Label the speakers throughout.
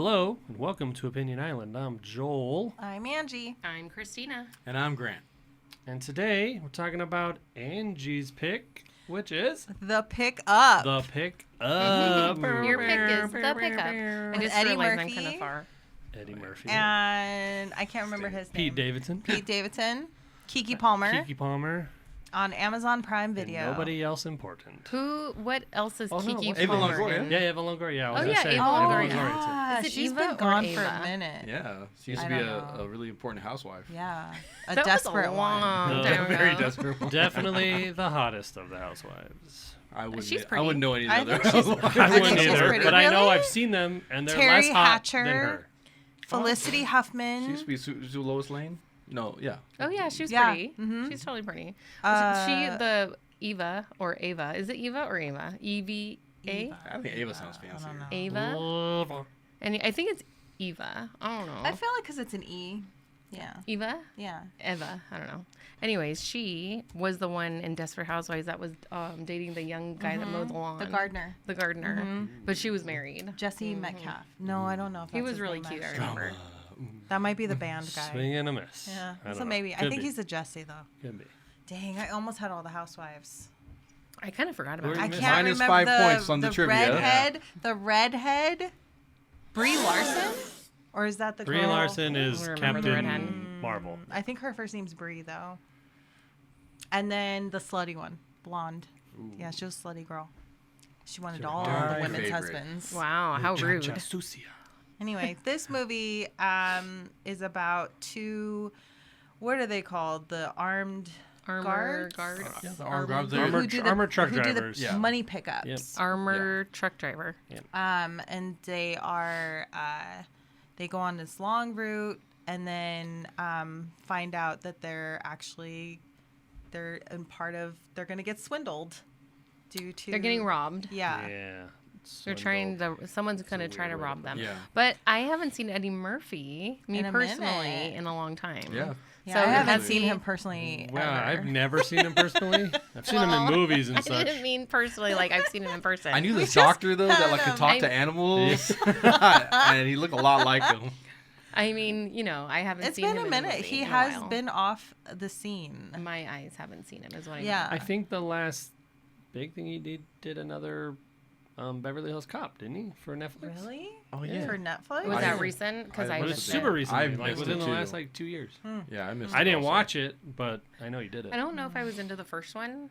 Speaker 1: Hello, and welcome to Opinion Island. I'm Joel.
Speaker 2: I'm Angie.
Speaker 3: I'm Christina.
Speaker 4: And I'm Grant.
Speaker 1: And today, we're talking about Angie's pick, which is...
Speaker 2: The Pick Up.
Speaker 1: The Pick Up.
Speaker 3: Your pick is The Pickup. I just
Speaker 2: Eddie
Speaker 3: realized
Speaker 2: Murphy.
Speaker 3: I'm kind of far.
Speaker 1: Eddie Murphy.
Speaker 2: And I can't remember his name.
Speaker 1: Pete Davidson.
Speaker 2: Pete Davidson. Kiki Palmer.
Speaker 1: Kiki Palmer.
Speaker 2: On Amazon Prime Video.
Speaker 1: And nobody else important.
Speaker 3: What else is
Speaker 1: Oh, no,
Speaker 3: Kiki
Speaker 1: what's
Speaker 4: Ava
Speaker 3: Palmer
Speaker 4: Longoria.
Speaker 3: in?
Speaker 1: Yeah, Eva Longoria.
Speaker 3: Oh, yeah, Ava
Speaker 2: Oh,
Speaker 3: Longoria.
Speaker 2: yeah.
Speaker 3: Is it
Speaker 2: She's
Speaker 3: Eva
Speaker 2: been
Speaker 3: or
Speaker 2: gone for
Speaker 3: Ava?
Speaker 2: a minute.
Speaker 4: Yeah, she used
Speaker 2: I
Speaker 4: to be
Speaker 2: don't know.
Speaker 4: a really important housewife.
Speaker 2: Yeah. A
Speaker 3: That was
Speaker 2: desperate
Speaker 3: a
Speaker 2: one.
Speaker 3: long
Speaker 1: No.
Speaker 3: time
Speaker 4: Very
Speaker 3: ago.
Speaker 4: desperate. one.
Speaker 1: Definitely the hottest of the housewives.
Speaker 3: She's
Speaker 4: I
Speaker 3: pretty.
Speaker 4: wouldn't know any
Speaker 2: I
Speaker 4: other.
Speaker 2: think she's-
Speaker 4: housewives.
Speaker 1: I
Speaker 2: I think
Speaker 1: wouldn't
Speaker 2: she's
Speaker 1: either,
Speaker 2: pretty.
Speaker 1: but I know
Speaker 2: Really?
Speaker 1: I've seen them, and they're
Speaker 2: Terry
Speaker 1: less hot
Speaker 2: Hatcher.
Speaker 1: than her.
Speaker 2: Felicity Huffman.
Speaker 4: She used to be Lois Lane. No, yeah.
Speaker 3: Oh, yeah, she's
Speaker 2: Yeah.
Speaker 3: pretty.
Speaker 2: Mhm.
Speaker 3: She's totally pretty.
Speaker 2: Uh,
Speaker 3: she the Eva or Ava. Is it Eva or Ava? E-V-A?
Speaker 4: I think Ava sounds fancier.
Speaker 2: know.
Speaker 3: Ava? And I think it's Eva. I don't know.
Speaker 2: I feel like because it's an E. Yeah.
Speaker 3: Eva?
Speaker 2: Yeah.
Speaker 3: Eva. I don't know. Anyways, she was the one in Desperate Housewives that was dating the young guy that mowed the lawn.
Speaker 2: The gardener.
Speaker 3: The gardener. But she was married.
Speaker 2: Jesse Metcalf. No, I don't know if
Speaker 3: He
Speaker 2: that's
Speaker 3: was
Speaker 2: his
Speaker 3: really
Speaker 2: name,
Speaker 3: cute, I
Speaker 2: actually.
Speaker 3: remember.
Speaker 2: That might be the band guy.
Speaker 1: Swing and a miss.
Speaker 2: Yeah.
Speaker 1: I
Speaker 2: So
Speaker 1: don't know.
Speaker 2: maybe. I
Speaker 1: Could
Speaker 2: think
Speaker 1: be.
Speaker 2: he's a Jesse, though.
Speaker 1: Could be.
Speaker 2: Dang, I almost had all the housewives.
Speaker 3: I kind of forgot about
Speaker 1: Who are
Speaker 3: it.
Speaker 1: you
Speaker 2: I
Speaker 1: missing?
Speaker 2: can't
Speaker 4: Minus
Speaker 2: remember
Speaker 4: 5
Speaker 2: the,
Speaker 4: points on the trivia.
Speaker 2: Redhead, the redhead, Brie Larson, or is that the
Speaker 1: Brie
Speaker 2: girl?
Speaker 1: Larson
Speaker 3: I
Speaker 1: is
Speaker 3: don't remember the redhead.
Speaker 1: Captain Marvel.
Speaker 2: I think her first name's Brie though. And then the slutty one, blonde. Yeah, she was a slutty girl. She wanted all
Speaker 4: my
Speaker 2: the women's
Speaker 4: favorite.
Speaker 2: husbands.
Speaker 3: Wow, how rude.
Speaker 1: Sucia.
Speaker 2: Anyway, this movie is about two. What are they called? The armed
Speaker 3: Armor
Speaker 2: guards?
Speaker 3: guard.
Speaker 4: Yeah, the armed guards.
Speaker 1: Armor-
Speaker 2: Who do the,
Speaker 1: armored truck
Speaker 2: who do
Speaker 1: drivers.
Speaker 2: the
Speaker 4: Yeah.
Speaker 2: money pickups.
Speaker 1: Yep.
Speaker 3: Armor truck driver.
Speaker 2: And they are they go on this long route and then find out that they're gonna get swindled due to
Speaker 3: They're getting robbed.
Speaker 2: Yeah.
Speaker 1: Yeah.
Speaker 3: They're trying to. Someone's gonna try to
Speaker 1: weird way
Speaker 3: rob
Speaker 1: to
Speaker 3: them.
Speaker 4: Yeah.
Speaker 3: But I haven't seen Eddie Murphy, me
Speaker 2: In a
Speaker 3: personally,
Speaker 2: minute.
Speaker 3: in a long time.
Speaker 4: Yeah.
Speaker 2: Yeah,
Speaker 3: So
Speaker 2: I haven't
Speaker 3: has
Speaker 2: seen
Speaker 3: he-
Speaker 2: him personally.
Speaker 1: Well,
Speaker 2: ever.
Speaker 1: I've never seen him personally. I've seen him in
Speaker 3: Well,
Speaker 1: movies and
Speaker 3: I
Speaker 1: such.
Speaker 3: didn't mean personally, like I've seen him in person.
Speaker 4: I knew
Speaker 2: We
Speaker 4: this
Speaker 2: just
Speaker 4: doctor though that like
Speaker 2: had
Speaker 4: could talk
Speaker 3: him.
Speaker 4: to animals, and he looked a lot like him.
Speaker 3: I mean, I haven't
Speaker 2: It's
Speaker 3: seen
Speaker 2: been
Speaker 3: him
Speaker 2: a
Speaker 3: in
Speaker 2: minute.
Speaker 3: movie
Speaker 2: He
Speaker 3: in a
Speaker 2: has
Speaker 3: while.
Speaker 2: been off the scene.
Speaker 3: My eyes haven't seen him. Is what I
Speaker 2: Yeah.
Speaker 1: I think the last big thing he did another Beverly Hills Cop, didn't he, for Netflix?
Speaker 2: Really?
Speaker 4: Oh
Speaker 1: yeah.
Speaker 2: For Netflix?
Speaker 3: Was
Speaker 4: I
Speaker 3: that
Speaker 4: didn't-
Speaker 3: recent? Because
Speaker 4: I
Speaker 3: I
Speaker 1: It was
Speaker 3: missed
Speaker 1: super
Speaker 3: it.
Speaker 1: recently,
Speaker 4: I've
Speaker 1: like
Speaker 4: missed
Speaker 1: within
Speaker 4: it
Speaker 1: the last
Speaker 4: too.
Speaker 1: 2 years.
Speaker 4: Yeah, I missed.
Speaker 1: I
Speaker 4: it
Speaker 1: didn't
Speaker 4: also.
Speaker 1: watch it, but I know you did it.
Speaker 3: I don't know if I was into the first one.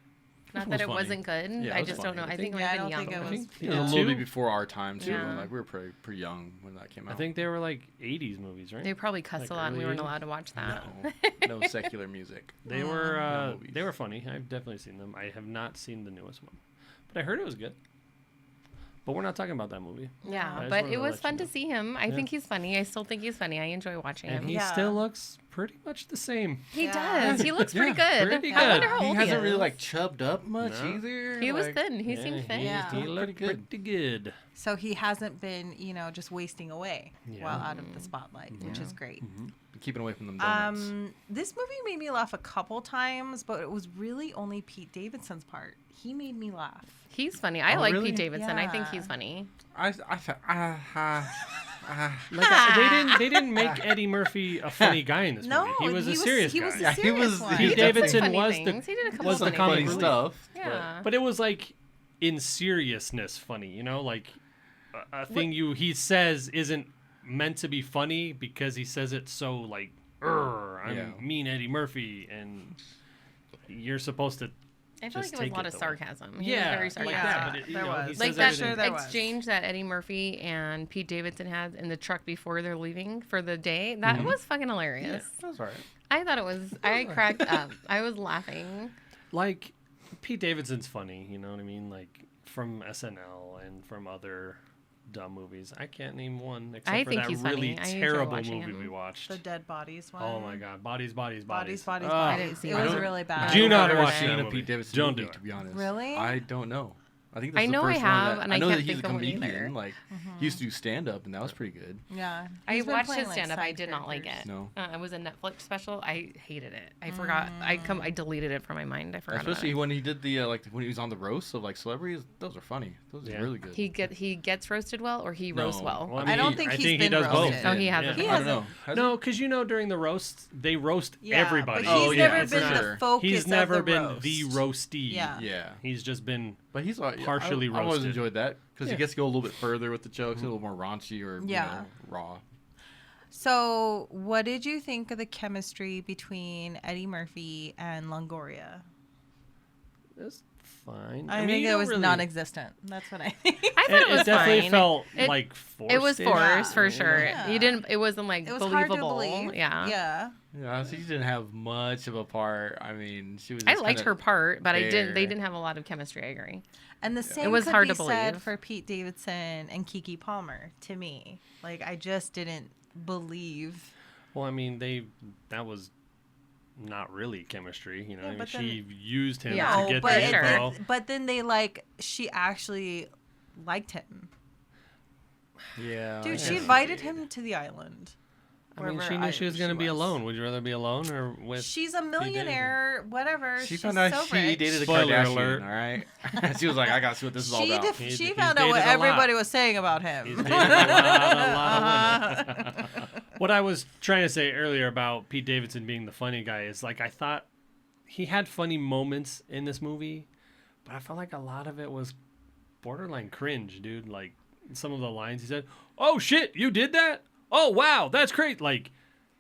Speaker 3: Not
Speaker 1: one
Speaker 3: that
Speaker 1: was
Speaker 3: it wasn't good.
Speaker 4: Yeah, it
Speaker 3: I
Speaker 4: was
Speaker 3: just
Speaker 4: funny.
Speaker 3: don't know.
Speaker 4: I
Speaker 3: I think
Speaker 2: Yeah, I
Speaker 3: I've been
Speaker 2: don't
Speaker 3: young.
Speaker 2: think it
Speaker 1: I
Speaker 2: was.
Speaker 1: think
Speaker 4: It was a little
Speaker 1: two.
Speaker 4: bit before our time too.
Speaker 3: Yeah.
Speaker 4: Like we were pretty young when that came out.
Speaker 1: I think they were like 80s movies, right?
Speaker 3: They probably cussed
Speaker 1: Like
Speaker 3: a lot, and we
Speaker 1: early
Speaker 3: weren't
Speaker 1: 80s?
Speaker 3: allowed to watch that.
Speaker 4: no secular music.
Speaker 1: They
Speaker 4: No
Speaker 1: were
Speaker 4: movies.
Speaker 1: they were funny. I've definitely seen them. I have not seen the newest one, but I heard it was good. But we're not talking about that movie. I
Speaker 3: Yeah,
Speaker 1: just
Speaker 3: but
Speaker 1: wanted
Speaker 3: it
Speaker 1: to
Speaker 3: was
Speaker 1: let
Speaker 3: fun
Speaker 1: you
Speaker 3: to
Speaker 1: know.
Speaker 3: see him. I
Speaker 1: Yeah.
Speaker 3: think he's funny. I still think he's funny. I enjoy watching
Speaker 1: And
Speaker 3: him.
Speaker 1: he
Speaker 2: Yeah.
Speaker 1: still looks pretty much the same.
Speaker 3: He
Speaker 2: Yeah.
Speaker 3: does. He looks pretty
Speaker 1: Yeah,
Speaker 3: good.
Speaker 1: pretty
Speaker 3: I
Speaker 1: good.
Speaker 3: wonder how
Speaker 4: He
Speaker 3: old
Speaker 4: hasn't
Speaker 3: is.
Speaker 4: really like chubbed up much
Speaker 1: No.
Speaker 4: either.
Speaker 3: He was
Speaker 4: like,
Speaker 3: thin. He seemed thin.
Speaker 2: Yeah.
Speaker 1: He looked
Speaker 4: Pretty good.
Speaker 1: pretty good.
Speaker 2: So he hasn't been, just wasting away
Speaker 1: Yeah.
Speaker 2: while out of the spotlight, which is great.
Speaker 4: keeping away from them donuts.
Speaker 2: This movie made me laugh a couple times, but it was really only Pete Davidson's part. He made me laugh.
Speaker 3: He's funny. I
Speaker 4: Oh,
Speaker 3: like
Speaker 4: really?
Speaker 3: Pete Davidson. I think
Speaker 2: Yeah.
Speaker 3: he's funny.
Speaker 4: I thought,
Speaker 1: Like they didn't make Eddie Murphy a funny guy in this
Speaker 2: No,
Speaker 1: movie. He was a serious
Speaker 2: he
Speaker 1: guy.
Speaker 2: was the
Speaker 4: Yeah, he
Speaker 2: serious
Speaker 4: was-
Speaker 2: one.
Speaker 4: he
Speaker 1: Pete
Speaker 4: did
Speaker 1: Davidson
Speaker 3: funny
Speaker 1: was
Speaker 3: things. He did a couple
Speaker 1: was the
Speaker 4: some
Speaker 3: funny
Speaker 4: funny
Speaker 1: comic
Speaker 3: things.
Speaker 4: stuff.
Speaker 3: Yeah.
Speaker 1: But it was like in seriousness funny, like a thing he says isn't meant to be funny because he says it so like, I'm
Speaker 4: Yeah.
Speaker 1: mean Eddie Murphy, and you're supposed to
Speaker 3: I feel like
Speaker 1: just
Speaker 3: it was a
Speaker 1: take
Speaker 3: lot
Speaker 1: it
Speaker 3: of
Speaker 1: that way.
Speaker 3: sarcasm. He
Speaker 1: Yeah,
Speaker 3: was very
Speaker 1: like
Speaker 3: sarcastic.
Speaker 1: that, but it,
Speaker 2: There was.
Speaker 1: he
Speaker 3: Like
Speaker 1: says
Speaker 3: that
Speaker 1: everything-
Speaker 2: there was.
Speaker 3: exchange that Eddie Murphy and Pete Davidson had in the truck before they're leaving for the day, that was fucking hilarious.
Speaker 4: That's all right.
Speaker 3: I thought it was. I cracked up. I was laughing.
Speaker 1: Like Pete Davidson's funny, you know what I mean? Like from SNL and from other dumb movies. I can't name one except
Speaker 3: I
Speaker 1: for
Speaker 3: think
Speaker 1: that
Speaker 3: he's
Speaker 1: really
Speaker 3: funny. I enjoy
Speaker 1: terrible
Speaker 3: watching
Speaker 1: movie
Speaker 3: him.
Speaker 1: we watched.
Speaker 2: The Dead Bodies one.
Speaker 1: Oh my God, bodies.
Speaker 2: Bodies.
Speaker 1: Ugh.
Speaker 3: I didn't see
Speaker 2: It
Speaker 3: that.
Speaker 2: was
Speaker 4: I don't-
Speaker 2: really bad.
Speaker 1: Do
Speaker 4: I've
Speaker 1: not
Speaker 4: never
Speaker 1: watch
Speaker 4: seen
Speaker 1: that
Speaker 4: a
Speaker 1: movie.
Speaker 4: Pete Davidson
Speaker 1: Don't
Speaker 4: movie,
Speaker 1: do it.
Speaker 4: to be honest.
Speaker 2: Really?
Speaker 4: I don't know. I think
Speaker 3: I
Speaker 4: that's
Speaker 3: know
Speaker 4: the
Speaker 3: I
Speaker 4: first
Speaker 3: have,
Speaker 4: one that,
Speaker 3: and
Speaker 4: I
Speaker 3: I
Speaker 4: know
Speaker 3: can't
Speaker 4: that he's a
Speaker 3: think of one either.
Speaker 4: comedian. Like he used to do stand up, and that was pretty good.
Speaker 2: Yeah.
Speaker 3: I
Speaker 2: He's been
Speaker 3: watched
Speaker 2: playing,
Speaker 3: his stand up. I
Speaker 2: side
Speaker 3: did not like
Speaker 2: characters.
Speaker 3: it.
Speaker 4: No.
Speaker 3: It was a Netflix special. I hated it. I forgot. I deleted it from my mind. I forgot.
Speaker 4: Especially
Speaker 3: about
Speaker 4: when he did the like when he was on the roast of like celebrities. Those are funny. Those
Speaker 1: Yeah.
Speaker 4: are really good.
Speaker 3: it. He gets roasted well, or he roasts well.
Speaker 1: Well,
Speaker 2: I don't think
Speaker 1: I
Speaker 2: he's
Speaker 1: think he
Speaker 2: been
Speaker 1: does both.
Speaker 2: roasted.
Speaker 3: Oh, he hasn't
Speaker 1: Yeah.
Speaker 3: been.
Speaker 2: He
Speaker 4: I don't
Speaker 2: hasn't.
Speaker 4: know. Has
Speaker 1: No, because during the roast they roast
Speaker 2: Yeah,
Speaker 1: everybody.
Speaker 2: But he's
Speaker 4: Oh, yeah,
Speaker 2: never
Speaker 4: for
Speaker 2: been
Speaker 4: sure.
Speaker 2: the focus.
Speaker 1: He's
Speaker 2: of
Speaker 1: never
Speaker 2: the
Speaker 1: been
Speaker 2: roast.
Speaker 1: the roastee.
Speaker 2: Yeah.
Speaker 4: he? Yeah.
Speaker 1: He's just been
Speaker 4: But he's
Speaker 1: partially
Speaker 4: I always
Speaker 1: roasted.
Speaker 4: enjoyed that because
Speaker 1: Yeah.
Speaker 4: he gets to go a little bit further with the jokes, a little more raunchy or
Speaker 2: Yeah.
Speaker 4: raw.
Speaker 2: So, what did you think of the chemistry between Eddie Murphy and Longoria?
Speaker 1: It's fine.
Speaker 2: I
Speaker 1: mean,
Speaker 2: think
Speaker 1: you
Speaker 2: it
Speaker 1: don't
Speaker 2: was
Speaker 1: really-
Speaker 2: non-existent. That's what I think.
Speaker 3: I thought it was
Speaker 1: definitely
Speaker 3: fine.
Speaker 1: felt
Speaker 3: It-
Speaker 1: like forced.
Speaker 3: It was forced for
Speaker 2: Yeah.
Speaker 3: sure.
Speaker 2: Yeah.
Speaker 3: You didn't. It wasn't like
Speaker 2: It was
Speaker 3: believable.
Speaker 2: hard to believe.
Speaker 3: Yeah.
Speaker 2: Yeah.
Speaker 4: Yeah, so she didn't have much of a part. I mean, she was.
Speaker 3: I
Speaker 4: just
Speaker 3: liked
Speaker 4: kinda
Speaker 3: her part, but I didn't. They
Speaker 4: there.
Speaker 3: didn't have a lot of chemistry. I agree.
Speaker 2: And the same
Speaker 3: was
Speaker 2: could
Speaker 3: hard
Speaker 2: be
Speaker 3: to
Speaker 2: said
Speaker 3: believe.
Speaker 2: for Pete Davidson and Keke Palmer. To me, like I just didn't believe.
Speaker 1: Well, I mean, that was not really chemistry. You know,
Speaker 2: Yeah,
Speaker 1: I mean,
Speaker 2: but
Speaker 1: she used him
Speaker 3: Yeah.
Speaker 1: to
Speaker 2: No,
Speaker 1: get
Speaker 2: but
Speaker 1: the
Speaker 3: sure.
Speaker 1: info.
Speaker 2: but then they like she actually liked him.
Speaker 4: Yeah.
Speaker 2: Dude,
Speaker 4: I
Speaker 2: she
Speaker 4: guess
Speaker 2: invited
Speaker 4: did.
Speaker 2: him to the island.
Speaker 1: I mean,
Speaker 2: wherever
Speaker 1: she knew she was going to be
Speaker 2: was.
Speaker 1: alone. Would you rather be alone or with?
Speaker 2: She's a millionaire, whatever.
Speaker 4: She
Speaker 2: She's
Speaker 4: found out
Speaker 2: so
Speaker 4: she
Speaker 2: rich.
Speaker 4: dated a
Speaker 1: Spoiler
Speaker 4: Kardashian.
Speaker 1: alert.
Speaker 4: All right. She was like, I got to see what this is all
Speaker 2: She
Speaker 4: about.
Speaker 1: He
Speaker 2: found out what
Speaker 1: dated a lot.
Speaker 2: everybody was saying about him.
Speaker 1: He's dated a lot of women. What I was trying to say earlier about Pete Davidson being the funny guy is like I thought he had funny moments in this movie, but I felt like a lot of it was borderline cringe, dude. Like some of the lines he said, "Oh shit, you did that? Oh wow, that's great!" Like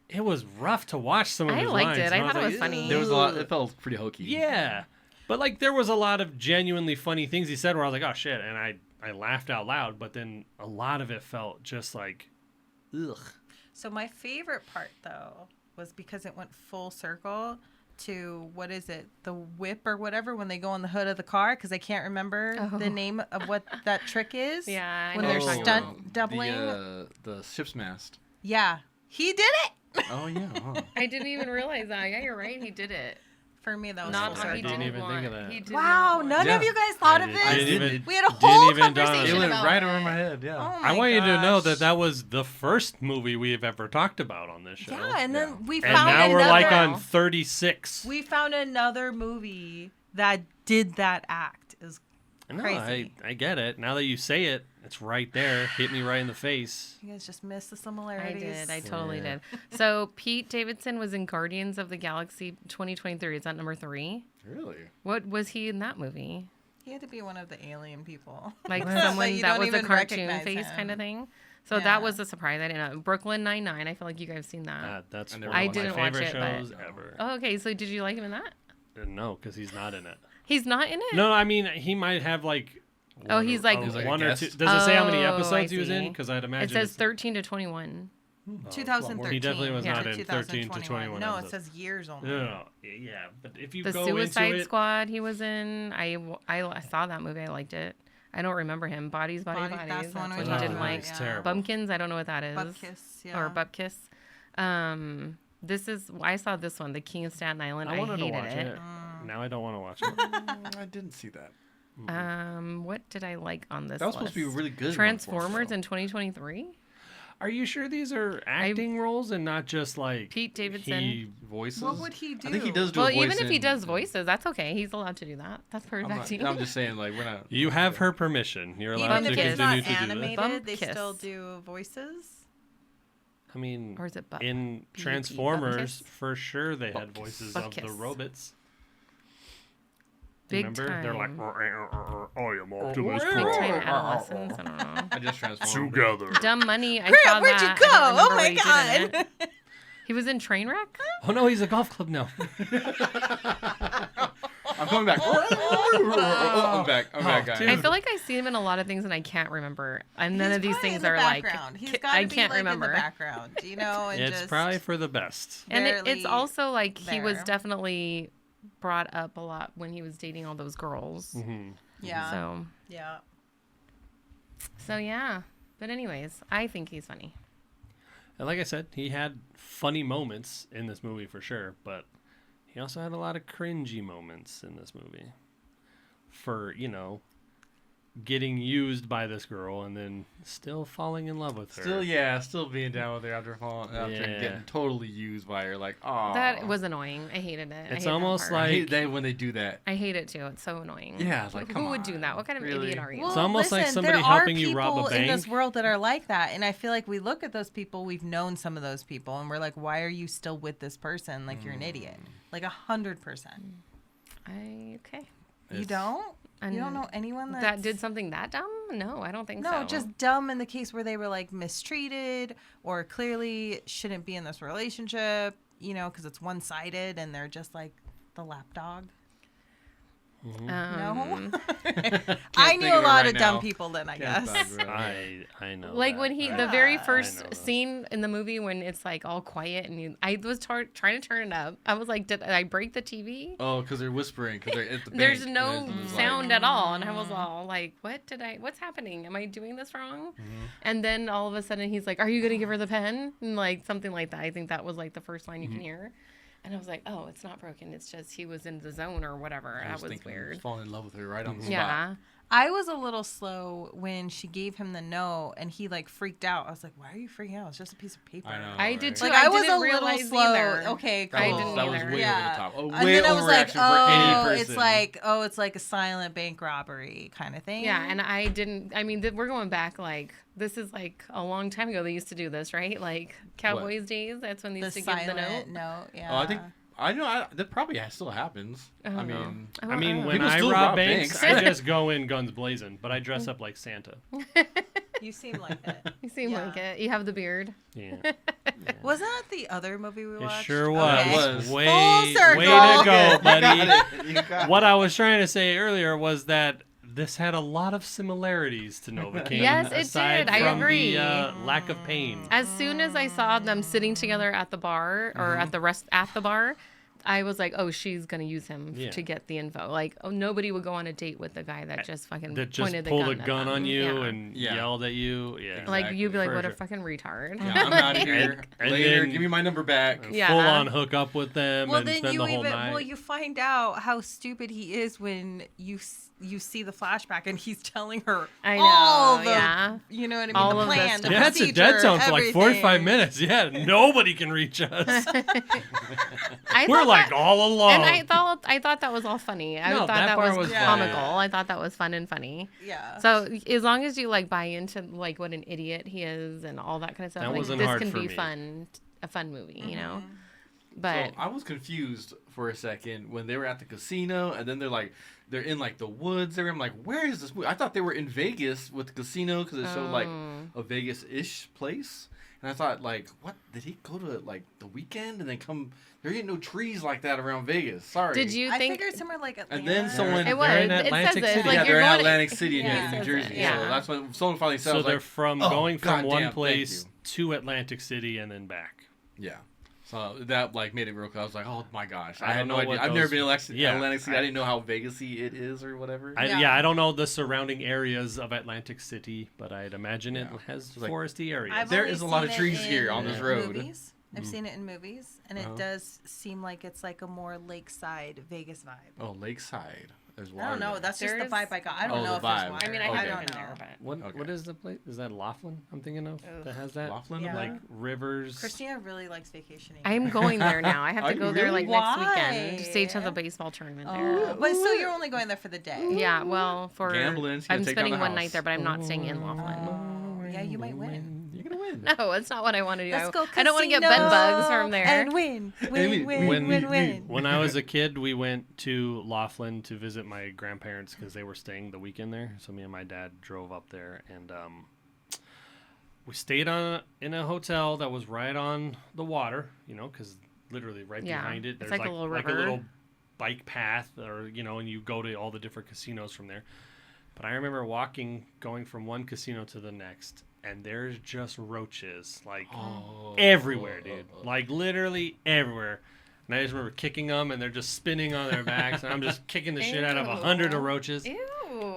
Speaker 1: it was rough to watch some of
Speaker 3: I
Speaker 1: his
Speaker 3: liked
Speaker 1: lines.
Speaker 3: it.
Speaker 1: and
Speaker 3: I thought it
Speaker 1: like,
Speaker 3: was funny.
Speaker 4: There was a lot.
Speaker 1: "Ugh."
Speaker 4: It felt pretty hokey.
Speaker 1: Yeah, but like there was a lot of genuinely funny things he said where I was like, "Oh shit," and I laughed out loud. But then a lot of it felt just like, ugh.
Speaker 2: So my favorite part though was because it went full circle to what is it, the whip or whatever when they go on the hood of the car because I can't remember the name of what that trick is.
Speaker 3: Yeah, I
Speaker 2: when
Speaker 3: know
Speaker 2: they're
Speaker 3: what you're talking
Speaker 2: stunt
Speaker 3: about.
Speaker 2: doubling.
Speaker 4: The ship's mast.
Speaker 2: Yeah, he did it.
Speaker 4: Oh yeah. Huh.
Speaker 3: I didn't even realize that. Yeah, you're right. He did it.
Speaker 2: For me, that was
Speaker 3: Not
Speaker 2: full
Speaker 1: I
Speaker 3: he
Speaker 2: circle.
Speaker 1: didn't
Speaker 3: didn't
Speaker 1: even
Speaker 3: want.
Speaker 1: think of that.
Speaker 3: He did
Speaker 2: Wow,
Speaker 3: not want.
Speaker 2: none
Speaker 4: Yeah.
Speaker 2: of you guys thought of
Speaker 1: I
Speaker 2: this.
Speaker 1: didn't even-
Speaker 2: We had a
Speaker 1: didn't
Speaker 2: whole
Speaker 1: even dawn on
Speaker 2: conversation
Speaker 1: me.
Speaker 4: It went
Speaker 2: about
Speaker 4: right
Speaker 2: it.
Speaker 4: over my head. Yeah.
Speaker 2: Oh my
Speaker 1: I want you to know
Speaker 2: gosh.
Speaker 1: that was the first movie we've ever talked about on this show.
Speaker 2: Yeah, and then
Speaker 4: Yeah.
Speaker 2: we
Speaker 1: and
Speaker 2: found
Speaker 1: now
Speaker 2: another.
Speaker 1: we're like on 36.
Speaker 2: We found another movie that did that act. It was
Speaker 1: No,
Speaker 2: crazy.
Speaker 1: I get it. Now that you say it, it's right there. Hit me right in the face.
Speaker 2: You guys just missed the
Speaker 3: I
Speaker 2: similarities.
Speaker 3: did. I totally
Speaker 4: Yeah.
Speaker 3: did. So Pete Davidson was in Guardians of the Galaxy 2023. Is that number 3?
Speaker 4: Really?
Speaker 3: What was he in that movie?
Speaker 2: He had to be one of the alien people.
Speaker 3: Like
Speaker 2: But
Speaker 3: someone
Speaker 2: you
Speaker 3: that
Speaker 2: don't
Speaker 3: was a
Speaker 2: even
Speaker 3: cartoon
Speaker 2: recognize
Speaker 3: face kind of
Speaker 2: him.
Speaker 3: thing. So
Speaker 2: Yeah.
Speaker 3: that was a surprise. I didn't know. Brooklyn Nine-Nine. I feel like you guys have seen that.
Speaker 1: That's
Speaker 4: I
Speaker 1: one
Speaker 4: never
Speaker 1: of
Speaker 4: watched
Speaker 1: my
Speaker 3: didn't watch
Speaker 1: favorite
Speaker 3: it, but-
Speaker 1: shows ever.
Speaker 3: Oh, okay. So did you like him in that?
Speaker 1: No, because he's not in it.
Speaker 3: He's not in it?
Speaker 1: No, I mean he might have like.
Speaker 3: Oh, he's like-
Speaker 4: He's like a
Speaker 1: one or
Speaker 4: guest?
Speaker 1: two. Does it say how many
Speaker 3: Oh,
Speaker 1: episodes
Speaker 3: I
Speaker 1: he was in?
Speaker 3: see.
Speaker 1: Because I'd imagine
Speaker 3: It says
Speaker 1: it's-
Speaker 3: 13 to 21.
Speaker 2: 2013.
Speaker 1: He definitely was
Speaker 3: Yeah.
Speaker 1: not
Speaker 2: to
Speaker 1: in 13 to 21.
Speaker 2: No, it
Speaker 1: episodes.
Speaker 2: says years only.
Speaker 1: No, yeah, but if you
Speaker 3: The
Speaker 1: go
Speaker 3: Suicide
Speaker 1: into it,
Speaker 3: Squad he was in. I saw that movie. I liked it. I don't remember him. Bodies.
Speaker 2: That's the one we
Speaker 3: That's
Speaker 2: talked
Speaker 3: what he
Speaker 2: about,
Speaker 3: didn't like.
Speaker 1: It's terrible.
Speaker 3: Bumpkins. I don't know what that is.
Speaker 2: Bupkis, yeah.
Speaker 3: Or Bupkiss. This is. I saw this one, The King of Staten Island.
Speaker 1: I wanted to
Speaker 3: hated
Speaker 1: watch it. Now I don't want to watch it.
Speaker 4: I didn't see that.
Speaker 3: What did I like on this?
Speaker 4: That was supposed to be
Speaker 3: list?
Speaker 4: really good.
Speaker 3: Transformers in 2023.
Speaker 1: Are you sure these are acting roles and not just like
Speaker 3: Pete Davidson.
Speaker 1: He
Speaker 4: voices.
Speaker 2: What would he do?
Speaker 4: I think he does do
Speaker 3: Well,
Speaker 4: a voice
Speaker 3: even if he
Speaker 4: in-
Speaker 3: does voices, that's okay. He's allowed to do that. That's
Speaker 4: I'm,
Speaker 3: perfect.
Speaker 4: not, I'm just saying, like we're not.
Speaker 1: You have her permission. You're allowed
Speaker 2: Even
Speaker 1: to
Speaker 2: if it's
Speaker 1: continue
Speaker 2: not
Speaker 1: to do that.
Speaker 2: animated, they
Speaker 3: Bupkis.
Speaker 2: still do voices.
Speaker 1: I mean,
Speaker 3: Or is it Bup?
Speaker 1: in
Speaker 3: B-U-P,
Speaker 1: Transformers,
Speaker 3: Bupkis?
Speaker 1: for sure they had voices of the
Speaker 3: Bupkis.
Speaker 1: robots.
Speaker 3: Big
Speaker 1: Remember?
Speaker 3: time.
Speaker 1: They're like, I am Optimus
Speaker 3: Big time
Speaker 1: Prime.
Speaker 3: adolescents. I don't know.
Speaker 4: I just transformed.
Speaker 1: Together.
Speaker 3: Dumb Money. I
Speaker 2: Grant,
Speaker 3: saw
Speaker 2: where'd
Speaker 3: that.
Speaker 2: you go?
Speaker 3: I don't
Speaker 2: Oh
Speaker 3: remember
Speaker 2: my
Speaker 3: what he did in
Speaker 2: god.
Speaker 3: it. He was in Trainwreck.
Speaker 1: Oh no, he's a golf club now.
Speaker 4: I'm coming back. I'm back. I'm back, guys.
Speaker 1: dude.
Speaker 3: I feel like I see him in a lot of things and I can't remember. And none
Speaker 2: He's
Speaker 3: of these
Speaker 2: probably
Speaker 3: things
Speaker 2: in the
Speaker 3: are like
Speaker 2: background. He's
Speaker 3: ki-
Speaker 2: gotta
Speaker 3: I
Speaker 2: be,
Speaker 3: can't
Speaker 2: like,
Speaker 3: remember.
Speaker 2: In the background, you know, and
Speaker 1: It's
Speaker 2: just
Speaker 1: probably for the best.
Speaker 3: And it's
Speaker 2: barely
Speaker 3: also like he was
Speaker 2: there.
Speaker 3: definitely brought up a lot when he was dating all those girls.
Speaker 1: Mm-hmm.
Speaker 2: yeah,
Speaker 3: So
Speaker 2: yeah.
Speaker 3: yeah. But anyways, I think he's funny.
Speaker 1: And like I said, he had funny moments in this movie for sure, but he also had a lot of cringy moments in this movie. For, getting used by this girl and then still falling in love with her.
Speaker 4: Still being down with her after
Speaker 1: Yeah.
Speaker 4: getting totally used by her. Like, oh,
Speaker 3: That was annoying. I hated it.
Speaker 1: It's
Speaker 3: I hate
Speaker 1: almost
Speaker 3: that part.
Speaker 4: I
Speaker 1: like-
Speaker 4: hate that when they do that.
Speaker 3: I hate it too. It's so annoying.
Speaker 4: Yeah, it's like, come
Speaker 3: who would do
Speaker 4: on.
Speaker 3: that? What kind of
Speaker 4: Really?
Speaker 3: idiot are you?
Speaker 1: It's almost like somebody
Speaker 2: there
Speaker 1: helping
Speaker 2: are
Speaker 1: you rob a
Speaker 2: people in this
Speaker 1: bank.
Speaker 2: world that are like that, and I feel like we look at those people. We've known some of those people, and we're like, "Why are you still with this person? Like you're an idiot." Like 100%.
Speaker 3: Okay.
Speaker 2: You
Speaker 4: It's-
Speaker 2: don't?
Speaker 3: And
Speaker 2: You don't know anyone
Speaker 3: that did something that dumb? No, I don't think so.
Speaker 2: No, just dumb in the case where they were like mistreated or clearly shouldn't be in this relationship, you know, because it's one-sided and they're just like the lapdog. No, I
Speaker 4: think
Speaker 2: knew
Speaker 4: of
Speaker 2: a
Speaker 4: it
Speaker 2: lot
Speaker 4: right
Speaker 2: of dumb
Speaker 4: now.
Speaker 2: people then, I
Speaker 4: Can't
Speaker 2: guess.
Speaker 4: think of it.
Speaker 1: I know.
Speaker 3: like
Speaker 1: that.
Speaker 3: when he,
Speaker 1: I-
Speaker 3: the very
Speaker 2: Yeah.
Speaker 1: I know
Speaker 3: first
Speaker 1: that.
Speaker 3: scene in the movie when it's like all quiet and I was trying to turn it up. I was like, did I break the TV?
Speaker 4: Oh, because they're whispering. Because they're at the
Speaker 3: There's
Speaker 4: bank,
Speaker 3: no
Speaker 4: and it's
Speaker 3: sound at all, and I was all like, what's happening? Am I doing this wrong? And then all of a sudden he's like, are you gonna give her the pen? And like something like that. I think that was like the first line you can hear. And I was like, oh, it's not broken. It's just he was in the zone or whatever.
Speaker 4: I
Speaker 3: That was
Speaker 4: thinking,
Speaker 3: weird.
Speaker 4: falling in love with her right on the spot.
Speaker 3: Yeah.
Speaker 2: I was a little slow when she gave him the note and he like freaked out. I was like, "Why are you freaking out? It's just a piece of paper."
Speaker 4: I know.
Speaker 3: I did too.
Speaker 2: Like
Speaker 3: I
Speaker 2: I was
Speaker 3: didn't
Speaker 2: a little
Speaker 3: realize
Speaker 2: slow.
Speaker 3: either.
Speaker 2: Okay, cool.
Speaker 3: I didn't
Speaker 4: That was
Speaker 3: either.
Speaker 4: way
Speaker 2: Yeah.
Speaker 4: over the top. Oh,
Speaker 2: And
Speaker 4: way
Speaker 2: then I was like,
Speaker 4: overreaction for any person.
Speaker 2: it's like a silent bank robbery kind of thing.
Speaker 3: Yeah, and I didn't. I mean, we're going back like this is like a long time ago. They used to do this, right? Like Cowboys days. That's when they
Speaker 2: the
Speaker 3: used to give the
Speaker 2: silent
Speaker 3: note.
Speaker 2: note. Yeah.
Speaker 4: Oh, I think I know that probably still happens.
Speaker 3: I
Speaker 4: I
Speaker 3: don't know.
Speaker 4: mean,
Speaker 1: I mean, when
Speaker 4: People
Speaker 1: I
Speaker 4: still
Speaker 1: rob
Speaker 4: rob
Speaker 1: banks,
Speaker 4: banks.
Speaker 1: I just go in guns blazing, but I dress up like Santa.
Speaker 2: you seem like it.
Speaker 3: You seem
Speaker 2: Yeah.
Speaker 3: like it. You have the beard.
Speaker 1: Yeah,
Speaker 2: Wasn't that the other movie we
Speaker 1: it
Speaker 2: watched?
Speaker 1: sure was.
Speaker 2: Okay.
Speaker 4: It was.
Speaker 1: Way,
Speaker 2: Full circle.
Speaker 1: way to go,
Speaker 4: you
Speaker 1: buddy.
Speaker 4: got it. You got
Speaker 1: What I was trying to say earlier was that this had a lot of similarities to Novocaine.
Speaker 3: Yes, it
Speaker 1: aside
Speaker 3: did. I
Speaker 1: from
Speaker 3: agree.
Speaker 1: The lack of pain.
Speaker 3: As soon as I saw them sitting together at the bar or at the bar, I was like, oh, she's gonna use him
Speaker 1: Yeah.
Speaker 3: to get the info. Like, oh, nobody would go on a date with the guy that just fucking
Speaker 1: That just
Speaker 3: pointed
Speaker 1: pulled
Speaker 3: the
Speaker 1: a
Speaker 3: gun,
Speaker 1: gun
Speaker 3: at
Speaker 1: on
Speaker 3: them.
Speaker 1: you
Speaker 3: Yeah.
Speaker 1: and
Speaker 4: Yeah.
Speaker 1: yelled at you. Yeah.
Speaker 3: Like you'd be like,
Speaker 1: For
Speaker 3: what a
Speaker 1: sure.
Speaker 3: fucking retard.
Speaker 4: Yeah, I'm out of here.
Speaker 1: And
Speaker 4: Later,
Speaker 1: then-
Speaker 4: give me my number back.
Speaker 3: Yeah.
Speaker 1: Full on hook up with them
Speaker 2: Well,
Speaker 1: and
Speaker 2: then
Speaker 1: spend
Speaker 2: you
Speaker 1: the whole
Speaker 2: even
Speaker 1: night.
Speaker 2: you find out how stupid he is when you see the flashback and he's telling her
Speaker 3: I know,
Speaker 2: all the
Speaker 3: yeah.
Speaker 2: you know what I mean,
Speaker 3: All
Speaker 2: the
Speaker 3: of this
Speaker 2: plan, the
Speaker 3: stuff.
Speaker 1: yeah, it's a dead
Speaker 2: procedure,
Speaker 1: zone for like 45
Speaker 2: everything.
Speaker 1: minutes. Yeah, nobody can reach us.
Speaker 3: I
Speaker 1: We're
Speaker 3: thought
Speaker 1: like
Speaker 3: that-
Speaker 1: all alone.
Speaker 3: And I thought that was all funny. I
Speaker 1: No,
Speaker 3: thought
Speaker 1: that
Speaker 3: that
Speaker 1: part
Speaker 3: was
Speaker 1: was
Speaker 3: comical.
Speaker 2: funny.
Speaker 3: I thought that was fun and funny.
Speaker 2: Yeah.
Speaker 3: So as long as you like buy into like what an idiot he is and all that kind of stuff,
Speaker 1: That
Speaker 3: like
Speaker 1: wasn't
Speaker 3: this
Speaker 1: hard
Speaker 3: can
Speaker 1: for
Speaker 3: be
Speaker 1: me.
Speaker 3: a fun movie, you know.
Speaker 2: Mm-hmm.
Speaker 3: But
Speaker 4: So I was confused for a second when they were at the casino, and then they're in like the woods. I'm like, where is this movie? I thought they were in Vegas with the casino because it showed like a Vegas-ish place, and I thought like, what did he go to like the weekend and then come? There ain't no trees like that around Vegas. Sorry.
Speaker 3: did you
Speaker 2: I
Speaker 3: think
Speaker 2: figured somewhere like Atlanta.
Speaker 4: And then someone-
Speaker 3: it
Speaker 1: They're
Speaker 3: was?
Speaker 1: in
Speaker 3: It
Speaker 1: Atlantic
Speaker 3: says it.
Speaker 1: City.
Speaker 3: Like
Speaker 4: yeah,
Speaker 3: you're
Speaker 4: they're in
Speaker 3: going
Speaker 4: Atlantic City in,
Speaker 2: Yeah.
Speaker 4: in New
Speaker 3: It says
Speaker 4: Jersey.
Speaker 3: it, yeah.
Speaker 4: So that's when someone finally said, I
Speaker 1: So
Speaker 4: was
Speaker 1: they're
Speaker 4: like,
Speaker 1: from
Speaker 4: oh,
Speaker 1: going from
Speaker 4: goddamn,
Speaker 1: one
Speaker 4: thank
Speaker 1: place
Speaker 4: you.
Speaker 1: to Atlantic City and then back.
Speaker 4: Yeah. So that like made it real cool. I was like, oh my gosh.
Speaker 1: I
Speaker 4: I had
Speaker 1: don't
Speaker 4: no
Speaker 1: know
Speaker 4: idea.
Speaker 1: what
Speaker 4: I've never
Speaker 1: those-
Speaker 4: been to
Speaker 1: Yeah,
Speaker 4: Atlantic City. I
Speaker 1: I-
Speaker 4: didn't know how Vegas-y it is or whatever.
Speaker 2: Yeah.
Speaker 1: I don't know the surrounding areas of Atlantic City, but I'd imagine it
Speaker 4: Yeah.
Speaker 1: has
Speaker 4: It's like-
Speaker 1: foresty areas.
Speaker 2: I've
Speaker 4: There
Speaker 2: only
Speaker 4: is a lot of
Speaker 2: seen
Speaker 4: trees
Speaker 2: it
Speaker 4: here
Speaker 2: in
Speaker 4: on this road.
Speaker 2: Movies. I've seen it in movies, and
Speaker 4: Uh-huh.
Speaker 2: it does seem like it's like a more lakeside Vegas vibe.
Speaker 4: Oh, Lakeside. There's water
Speaker 2: I don't know.
Speaker 4: there.
Speaker 2: That's just the
Speaker 3: There's-
Speaker 2: vibe I got. I
Speaker 4: Oh,
Speaker 2: don't know
Speaker 4: the
Speaker 2: if there's
Speaker 4: vibe.
Speaker 2: water.
Speaker 3: I mean, I
Speaker 4: Okay.
Speaker 3: haven't
Speaker 2: don't
Speaker 3: been
Speaker 2: know.
Speaker 3: there, but
Speaker 1: What
Speaker 4: Okay.
Speaker 1: is the place? Is that Laughlin? I'm thinking of
Speaker 3: Ugh.
Speaker 1: that has that
Speaker 4: Laughlin?
Speaker 2: Yeah.
Speaker 1: like rivers.
Speaker 2: Christina really likes vacationing.
Speaker 3: I'm going there now. I have
Speaker 4: Are
Speaker 3: to
Speaker 4: you
Speaker 3: go there like
Speaker 4: really?
Speaker 3: next weekend.
Speaker 2: Why?
Speaker 3: Stay to the baseball tournament
Speaker 2: Oh,
Speaker 3: there.
Speaker 2: but so you're only going there for the day.
Speaker 3: Yeah, well, for
Speaker 4: Gambling, she's gonna
Speaker 3: I'm
Speaker 4: take down
Speaker 3: spending
Speaker 4: the
Speaker 3: one
Speaker 4: house.
Speaker 3: night there, but I'm not staying in Laughlin.
Speaker 2: Oh, yeah, you might win.
Speaker 4: You're going to win.
Speaker 3: No, it's not what I want to do.
Speaker 2: Let's go
Speaker 3: I don't want to get bed
Speaker 2: casino
Speaker 3: bugs from there.
Speaker 2: And win,
Speaker 4: Amy,
Speaker 2: win.
Speaker 1: When I was a kid, we went to Laughlin to visit my grandparents because they were staying the weekend there. So me and my dad drove up there, and we stayed in a hotel that was right on the water. You know, because literally right
Speaker 3: Yeah,
Speaker 1: behind it,
Speaker 3: it's
Speaker 1: there's
Speaker 3: like a little
Speaker 1: like a
Speaker 3: river.
Speaker 1: little bike path, or you know, and you go to all the different casinos from there. But I remember going from one casino to the next, and there's just roaches like
Speaker 4: Oh.
Speaker 1: everywhere, dude. Like literally everywhere. And I just remember kicking them, and they're just spinning on their backs, and I'm just kicking the shit out of 100 of roaches.
Speaker 3: Ew.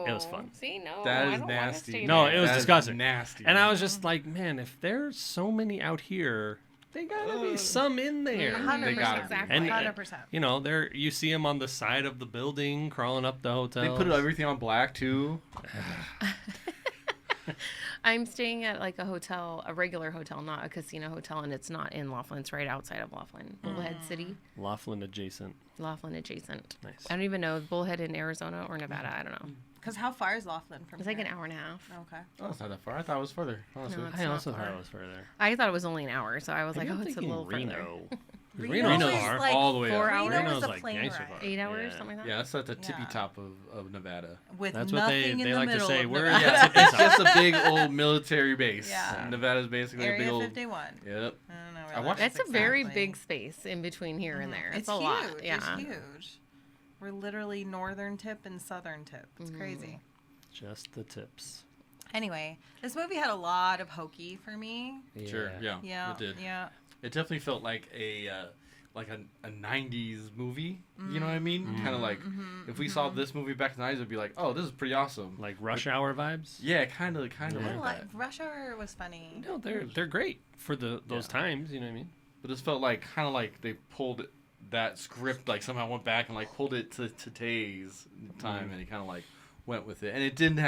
Speaker 1: It was fun.
Speaker 3: See, no,
Speaker 4: That
Speaker 3: I
Speaker 4: is
Speaker 3: don't wanna
Speaker 4: nasty.
Speaker 3: stay
Speaker 1: No,
Speaker 3: there.
Speaker 1: it was
Speaker 4: That is
Speaker 1: disgusting.
Speaker 4: nasty.
Speaker 1: And I was just like, man, if there's so many out here, they gotta be some in there.
Speaker 2: 100%.
Speaker 4: They gotta be.
Speaker 3: Exactly.
Speaker 1: And
Speaker 2: 100%.
Speaker 1: you know, there you see them on the side of the building, crawling up the hotel.
Speaker 4: They put everything on black too.
Speaker 3: I'm staying at like a hotel, a regular hotel, not a casino hotel, and it's not in Laughlin. It's right outside of Laughlin, Bullhead City,
Speaker 1: Laughlin adjacent.
Speaker 3: Laughlin adjacent.
Speaker 1: Nice.
Speaker 3: I don't even know Bullhead in Arizona or Nevada. I don't know.
Speaker 2: Because how far is Laughlin from
Speaker 3: It's like
Speaker 2: here?
Speaker 3: an hour and a half.
Speaker 2: Okay.
Speaker 4: Oh, it's not that far. I thought it was further. Honestly.
Speaker 3: No, it's
Speaker 1: I
Speaker 3: not
Speaker 1: also
Speaker 3: far.
Speaker 1: thought it was further.
Speaker 3: I thought it was only an hour, so I was
Speaker 1: Maybe
Speaker 3: like,
Speaker 1: I'm
Speaker 3: oh, it's a
Speaker 1: thinking
Speaker 3: little further.
Speaker 1: Reno. 'Cause
Speaker 2: Reno
Speaker 1: Reno's
Speaker 2: is
Speaker 1: far.
Speaker 2: like
Speaker 4: all the way
Speaker 3: 4
Speaker 4: up.
Speaker 3: hours?
Speaker 2: Reno
Speaker 1: Reno's
Speaker 2: is a
Speaker 1: like
Speaker 2: plane
Speaker 1: gangster
Speaker 2: ride.
Speaker 1: far.
Speaker 3: 8 hours,
Speaker 1: Yeah.
Speaker 3: something like that.
Speaker 4: Yeah, that's at the tippy
Speaker 2: Yeah.
Speaker 4: top of Nevada.
Speaker 2: With
Speaker 1: That's what
Speaker 2: nothing
Speaker 1: they
Speaker 2: in the
Speaker 1: like to
Speaker 2: middle
Speaker 1: say.
Speaker 2: of
Speaker 1: We're
Speaker 2: Nevada.
Speaker 4: Yeah, it's just a big old military base.
Speaker 2: Yeah.
Speaker 4: Nevada's basically a big
Speaker 2: Area
Speaker 4: old.
Speaker 2: 51.
Speaker 4: Yep.
Speaker 2: I don't know where
Speaker 4: I
Speaker 2: that
Speaker 4: watched-
Speaker 2: is
Speaker 3: That's a very
Speaker 2: exactly.
Speaker 3: big space in between here and there.
Speaker 2: It's
Speaker 3: It's a
Speaker 2: huge.
Speaker 3: lot. Yeah.
Speaker 2: It's huge. We're literally northern tip and southern tip. It's crazy.
Speaker 1: Just the tips.
Speaker 2: Anyway, this movie had a lot of hokey for me.
Speaker 4: Sure. Yeah.
Speaker 2: Yeah.
Speaker 4: It did.
Speaker 2: Yeah.
Speaker 4: It definitely felt like a 90s movie. You know what I mean? Kind of like if we saw this movie back in the 90s, it'd be like, oh, this is pretty awesome.
Speaker 1: Like Rush Hour vibes.
Speaker 4: Yeah, kind of
Speaker 2: I
Speaker 4: like
Speaker 2: like
Speaker 4: that.
Speaker 2: Rush Hour was funny.
Speaker 1: No, they're great for those
Speaker 4: Yeah.
Speaker 1: times. You know what I mean?
Speaker 4: But this felt like kind of like they pulled that script, like somehow went back and like pulled it to today's time, and it kind of like went with it. And it didn't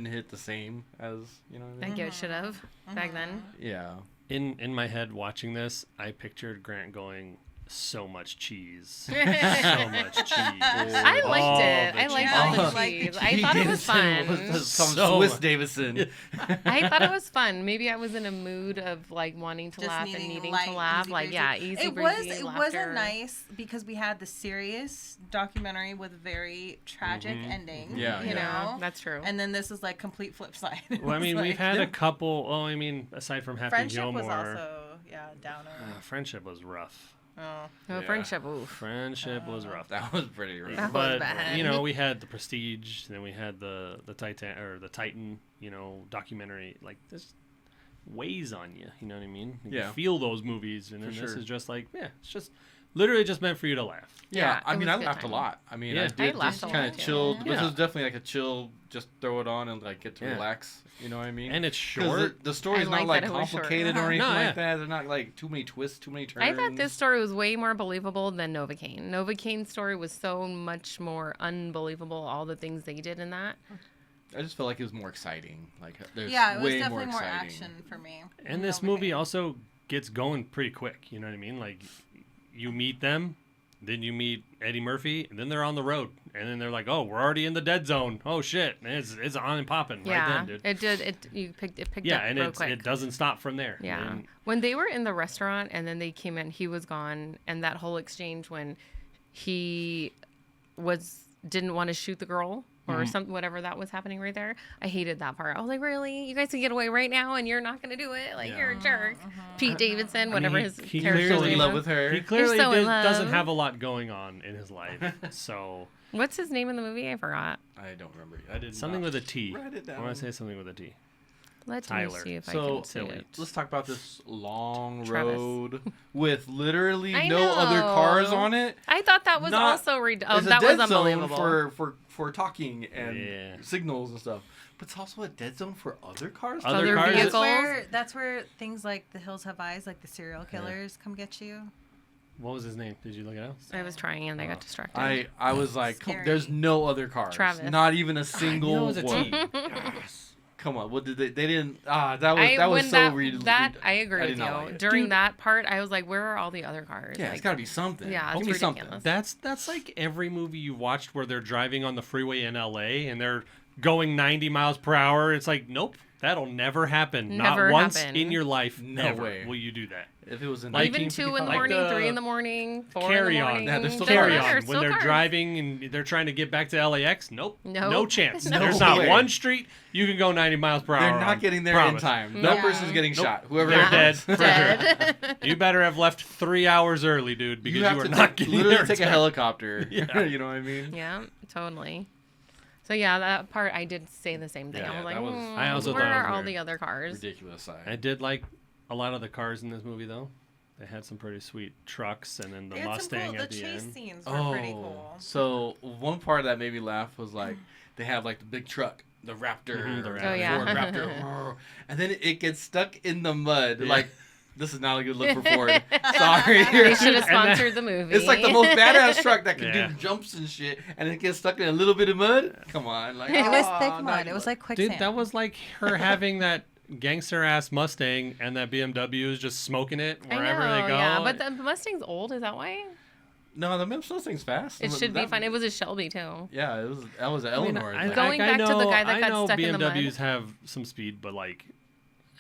Speaker 4: hit the same as, you know what I mean?
Speaker 3: I think it should have back then.
Speaker 4: Yeah.
Speaker 1: In my head, watching this, I pictured Grant going, "So much cheese, so
Speaker 3: I
Speaker 1: much cheese."
Speaker 3: liked
Speaker 1: All
Speaker 3: it.
Speaker 1: the
Speaker 3: I liked
Speaker 1: cheese.
Speaker 3: all the
Speaker 2: Oh, like
Speaker 3: cheese.
Speaker 2: the
Speaker 3: I thought it was
Speaker 4: Davison
Speaker 3: fun.
Speaker 4: some
Speaker 1: So
Speaker 4: Swiss
Speaker 1: much.
Speaker 4: Davison.
Speaker 3: I thought it was fun. Maybe I was in a mood of like wanting to
Speaker 2: Just
Speaker 3: laugh and
Speaker 2: needing
Speaker 3: needing
Speaker 2: light,
Speaker 3: to laugh.
Speaker 2: easy
Speaker 3: Like
Speaker 2: breezy.
Speaker 3: yeah, easy
Speaker 2: It
Speaker 3: breezy
Speaker 2: was
Speaker 3: laughter.
Speaker 2: a nice because we had the serious documentary with a very tragic ending.
Speaker 4: Yeah,
Speaker 2: you
Speaker 4: yeah.
Speaker 2: know.
Speaker 3: That's true.
Speaker 2: And then this is like complete flip side.
Speaker 1: Well, I
Speaker 2: It's
Speaker 1: mean, we've
Speaker 2: like-
Speaker 1: had a couple. Oh, I mean, aside from Happy
Speaker 2: Friendship
Speaker 1: Gilmore,
Speaker 2: was also downer.
Speaker 1: friendship was rough.
Speaker 2: Oh.
Speaker 3: Oh,
Speaker 4: Yeah.
Speaker 3: friendship. Oof.
Speaker 1: Friendship was rough.
Speaker 4: That was pretty rough.
Speaker 3: That was
Speaker 1: But
Speaker 3: bad.
Speaker 1: you know, we had the Prestige, then we had the Titan, you know, documentary. Like this weighs on you. You know what I mean? You
Speaker 4: Yeah.
Speaker 1: feel those movies, and then
Speaker 4: For
Speaker 1: this
Speaker 4: sure.
Speaker 1: is just like, yeah, it's just literally just meant for you to laugh.
Speaker 4: Yeah,
Speaker 3: Yeah,
Speaker 4: I
Speaker 3: it
Speaker 4: mean,
Speaker 3: was
Speaker 4: I
Speaker 3: good
Speaker 4: laughed
Speaker 3: time.
Speaker 4: a lot. I mean,
Speaker 1: Yeah.
Speaker 4: I
Speaker 1: I
Speaker 4: did
Speaker 3: laughed
Speaker 4: just
Speaker 3: a lot,
Speaker 4: kind of
Speaker 3: too.
Speaker 4: chilled. This
Speaker 1: Yeah.
Speaker 4: was definitely like a chill, just throw it on and like get to
Speaker 1: Yeah.
Speaker 4: relax. You know what I mean?
Speaker 1: And it's
Speaker 4: 'Cause
Speaker 1: short.
Speaker 4: the story's
Speaker 3: I
Speaker 4: not
Speaker 3: like
Speaker 4: like
Speaker 3: that it was short.
Speaker 4: complicated or
Speaker 2: Uh-huh.
Speaker 4: anything
Speaker 1: No, yeah.
Speaker 4: like that. There's not like too many twists, too many turns.
Speaker 3: I thought this story was way more believable than Novocaine. Novocaine's story was so much more unbelievable. All the things they did in that.
Speaker 4: I just felt like it was more exciting. Like there's
Speaker 2: Yeah, it was
Speaker 4: way
Speaker 2: definitely more
Speaker 4: exciting.
Speaker 2: action for me.
Speaker 1: And this movie also gets going pretty quick. You know what I mean? Like, you meet them, then you meet Eddie Murphy, and then they're on the road, and then they're like, "Oh, we're already in the dead zone. Oh shit, and it's on and popping
Speaker 3: Yeah,
Speaker 1: right then, dude."
Speaker 3: it did. It picked
Speaker 1: Yeah,
Speaker 3: up
Speaker 1: and
Speaker 3: real quick.
Speaker 1: it doesn't stop from there.
Speaker 3: Yeah.
Speaker 1: And
Speaker 3: When they were in the restaurant and then they came in, he was gone, and that whole exchange when he didn't want to shoot the girl or something, whatever that was happening right there. I hated that part. I was like, really? You guys can get away right now, and you're not gonna do it? Like you're a jerk. Pete Davidson, whatever
Speaker 1: he-
Speaker 3: his
Speaker 1: he
Speaker 3: character's
Speaker 4: So
Speaker 1: clearly
Speaker 4: in
Speaker 3: name
Speaker 4: love
Speaker 3: was.
Speaker 4: with her.
Speaker 1: he clearly
Speaker 3: so in
Speaker 1: doesn't
Speaker 3: love.
Speaker 1: have a lot going on in his life. So
Speaker 3: What's his name in the movie? I forgot.
Speaker 4: I don't remember. I did
Speaker 1: something
Speaker 4: not
Speaker 1: with a T.
Speaker 4: write it
Speaker 1: I want
Speaker 4: down.
Speaker 1: to say something with a T.
Speaker 3: Let
Speaker 1: Tyler.
Speaker 3: me see if I
Speaker 4: So
Speaker 3: can see it.
Speaker 4: let's talk about this long
Speaker 3: Travis.
Speaker 4: road with literally
Speaker 3: I
Speaker 4: no other cars
Speaker 3: know.
Speaker 4: on it.
Speaker 3: I thought that was
Speaker 4: Not-
Speaker 3: also oh,
Speaker 4: It's a
Speaker 3: that was
Speaker 4: dead zone
Speaker 3: unbelievable.
Speaker 4: for talking and
Speaker 1: Yeah.
Speaker 4: signals and stuff. But it's also a dead zone for other cars.
Speaker 1: Other cars?
Speaker 3: vehicles.
Speaker 2: That's where things like The Hills Have Eyes, like the serial killers, come get you.
Speaker 1: What was his name? Did you look it up?
Speaker 3: I was trying and I got distracted.
Speaker 4: I was like,
Speaker 2: Scary.
Speaker 4: there's no other cars.
Speaker 3: Travis.
Speaker 4: Not even a single
Speaker 1: I knew it was a
Speaker 4: one.
Speaker 1: T.
Speaker 4: Come on, what did they didn't that was
Speaker 3: when
Speaker 4: so
Speaker 3: that,
Speaker 4: read.
Speaker 3: that I agree
Speaker 4: I
Speaker 3: with
Speaker 4: did not
Speaker 3: you.
Speaker 4: like it.
Speaker 3: During
Speaker 1: Dude.
Speaker 3: that part, I was like, "Where are all the other cars?"
Speaker 4: Yeah,
Speaker 3: like,
Speaker 4: it's got to be something.
Speaker 3: Yeah,
Speaker 4: Give
Speaker 3: it's
Speaker 4: me something.
Speaker 3: ridiculous.
Speaker 1: That's like every movie you've watched where they're driving on the freeway in LA and they're going 90 miles per hour. It's like, nope, that'll never happen.
Speaker 3: Never
Speaker 1: Not once
Speaker 3: happen.
Speaker 1: in your life.
Speaker 4: No
Speaker 1: Never
Speaker 4: way.
Speaker 1: will you do that.
Speaker 4: If it was in
Speaker 1: Like,
Speaker 3: even 2 in the
Speaker 4: 1955.
Speaker 3: morning,
Speaker 1: the
Speaker 3: 3 in the morning, 4 in the
Speaker 1: Carry on.
Speaker 3: morning.
Speaker 4: Yeah, there's still
Speaker 3: doesn't
Speaker 1: Carry
Speaker 3: matter,
Speaker 1: on.
Speaker 3: still
Speaker 1: When they're
Speaker 3: cars.
Speaker 1: driving and they're trying to get back to LAX, nope. No chance.
Speaker 3: No
Speaker 1: There's not
Speaker 4: way.
Speaker 1: one street you can go 90 miles per hour.
Speaker 4: They're
Speaker 1: on.
Speaker 4: not getting there
Speaker 1: Promise.
Speaker 4: in time. No
Speaker 2: Yeah.
Speaker 4: person's getting
Speaker 1: Nope.
Speaker 4: shot. Whoever
Speaker 1: They're
Speaker 4: it
Speaker 1: dead.
Speaker 4: is.
Speaker 1: For
Speaker 3: Dead.
Speaker 1: You better have left 3 hours early, dude, because
Speaker 4: You
Speaker 1: you,
Speaker 4: have
Speaker 1: are
Speaker 4: to
Speaker 1: not getting
Speaker 4: literally
Speaker 1: there in
Speaker 4: take a
Speaker 1: time.
Speaker 4: helicopter.
Speaker 1: Yeah.
Speaker 4: You know what I mean?
Speaker 3: Yeah, totally. So yeah, that part I did say the same thing.
Speaker 4: Yeah,
Speaker 3: I was like,
Speaker 4: that was-
Speaker 1: I also
Speaker 3: where
Speaker 1: thought it was
Speaker 3: are all
Speaker 1: weird.
Speaker 3: the other cars?
Speaker 4: Ridiculous side.
Speaker 1: I did like a lot of the cars in this movie, though. They had some pretty sweet trucks, and then the
Speaker 2: They had some
Speaker 1: Mustang
Speaker 2: cool,
Speaker 1: at
Speaker 2: the
Speaker 1: the
Speaker 2: chase
Speaker 1: end.
Speaker 2: scenes were pretty cool.
Speaker 4: So one part that made me laugh was like they have like the big truck, the Raptor,
Speaker 1: Mhm, the
Speaker 3: Raptor. Oh, yeah.
Speaker 4: Ford Raptor, and then it gets stuck in the mud.
Speaker 1: Yeah.
Speaker 4: Like This is not a good look for Ford. Sorry.
Speaker 3: They should have
Speaker 1: And that-
Speaker 3: sponsored the movie.
Speaker 4: It's like the most badass truck that can
Speaker 1: Yeah.
Speaker 4: do jumps and shit, and it gets stuck in a little bit of mud. Come on, like
Speaker 2: It was
Speaker 4: aw,
Speaker 2: thick
Speaker 4: not
Speaker 2: mud.
Speaker 4: good
Speaker 2: It was
Speaker 4: look.
Speaker 2: like quicksand.
Speaker 1: Dude, that was like her having that gangster ass Mustang and that BMW is just smoking it
Speaker 3: I
Speaker 1: wherever
Speaker 3: know,
Speaker 1: they go.
Speaker 3: yeah, but the Mustang's old. Is that why?
Speaker 4: No, the Mustang's fast.
Speaker 3: It should be
Speaker 4: That-
Speaker 3: fine. It was a Shelby too.
Speaker 4: Yeah, that was an
Speaker 1: I mean,
Speaker 4: Eleanor.
Speaker 1: I-
Speaker 4: Like,
Speaker 3: Going back to the guy that
Speaker 1: I
Speaker 3: got
Speaker 1: know
Speaker 3: stuck in the mud.
Speaker 1: BMWs have some speed, but like,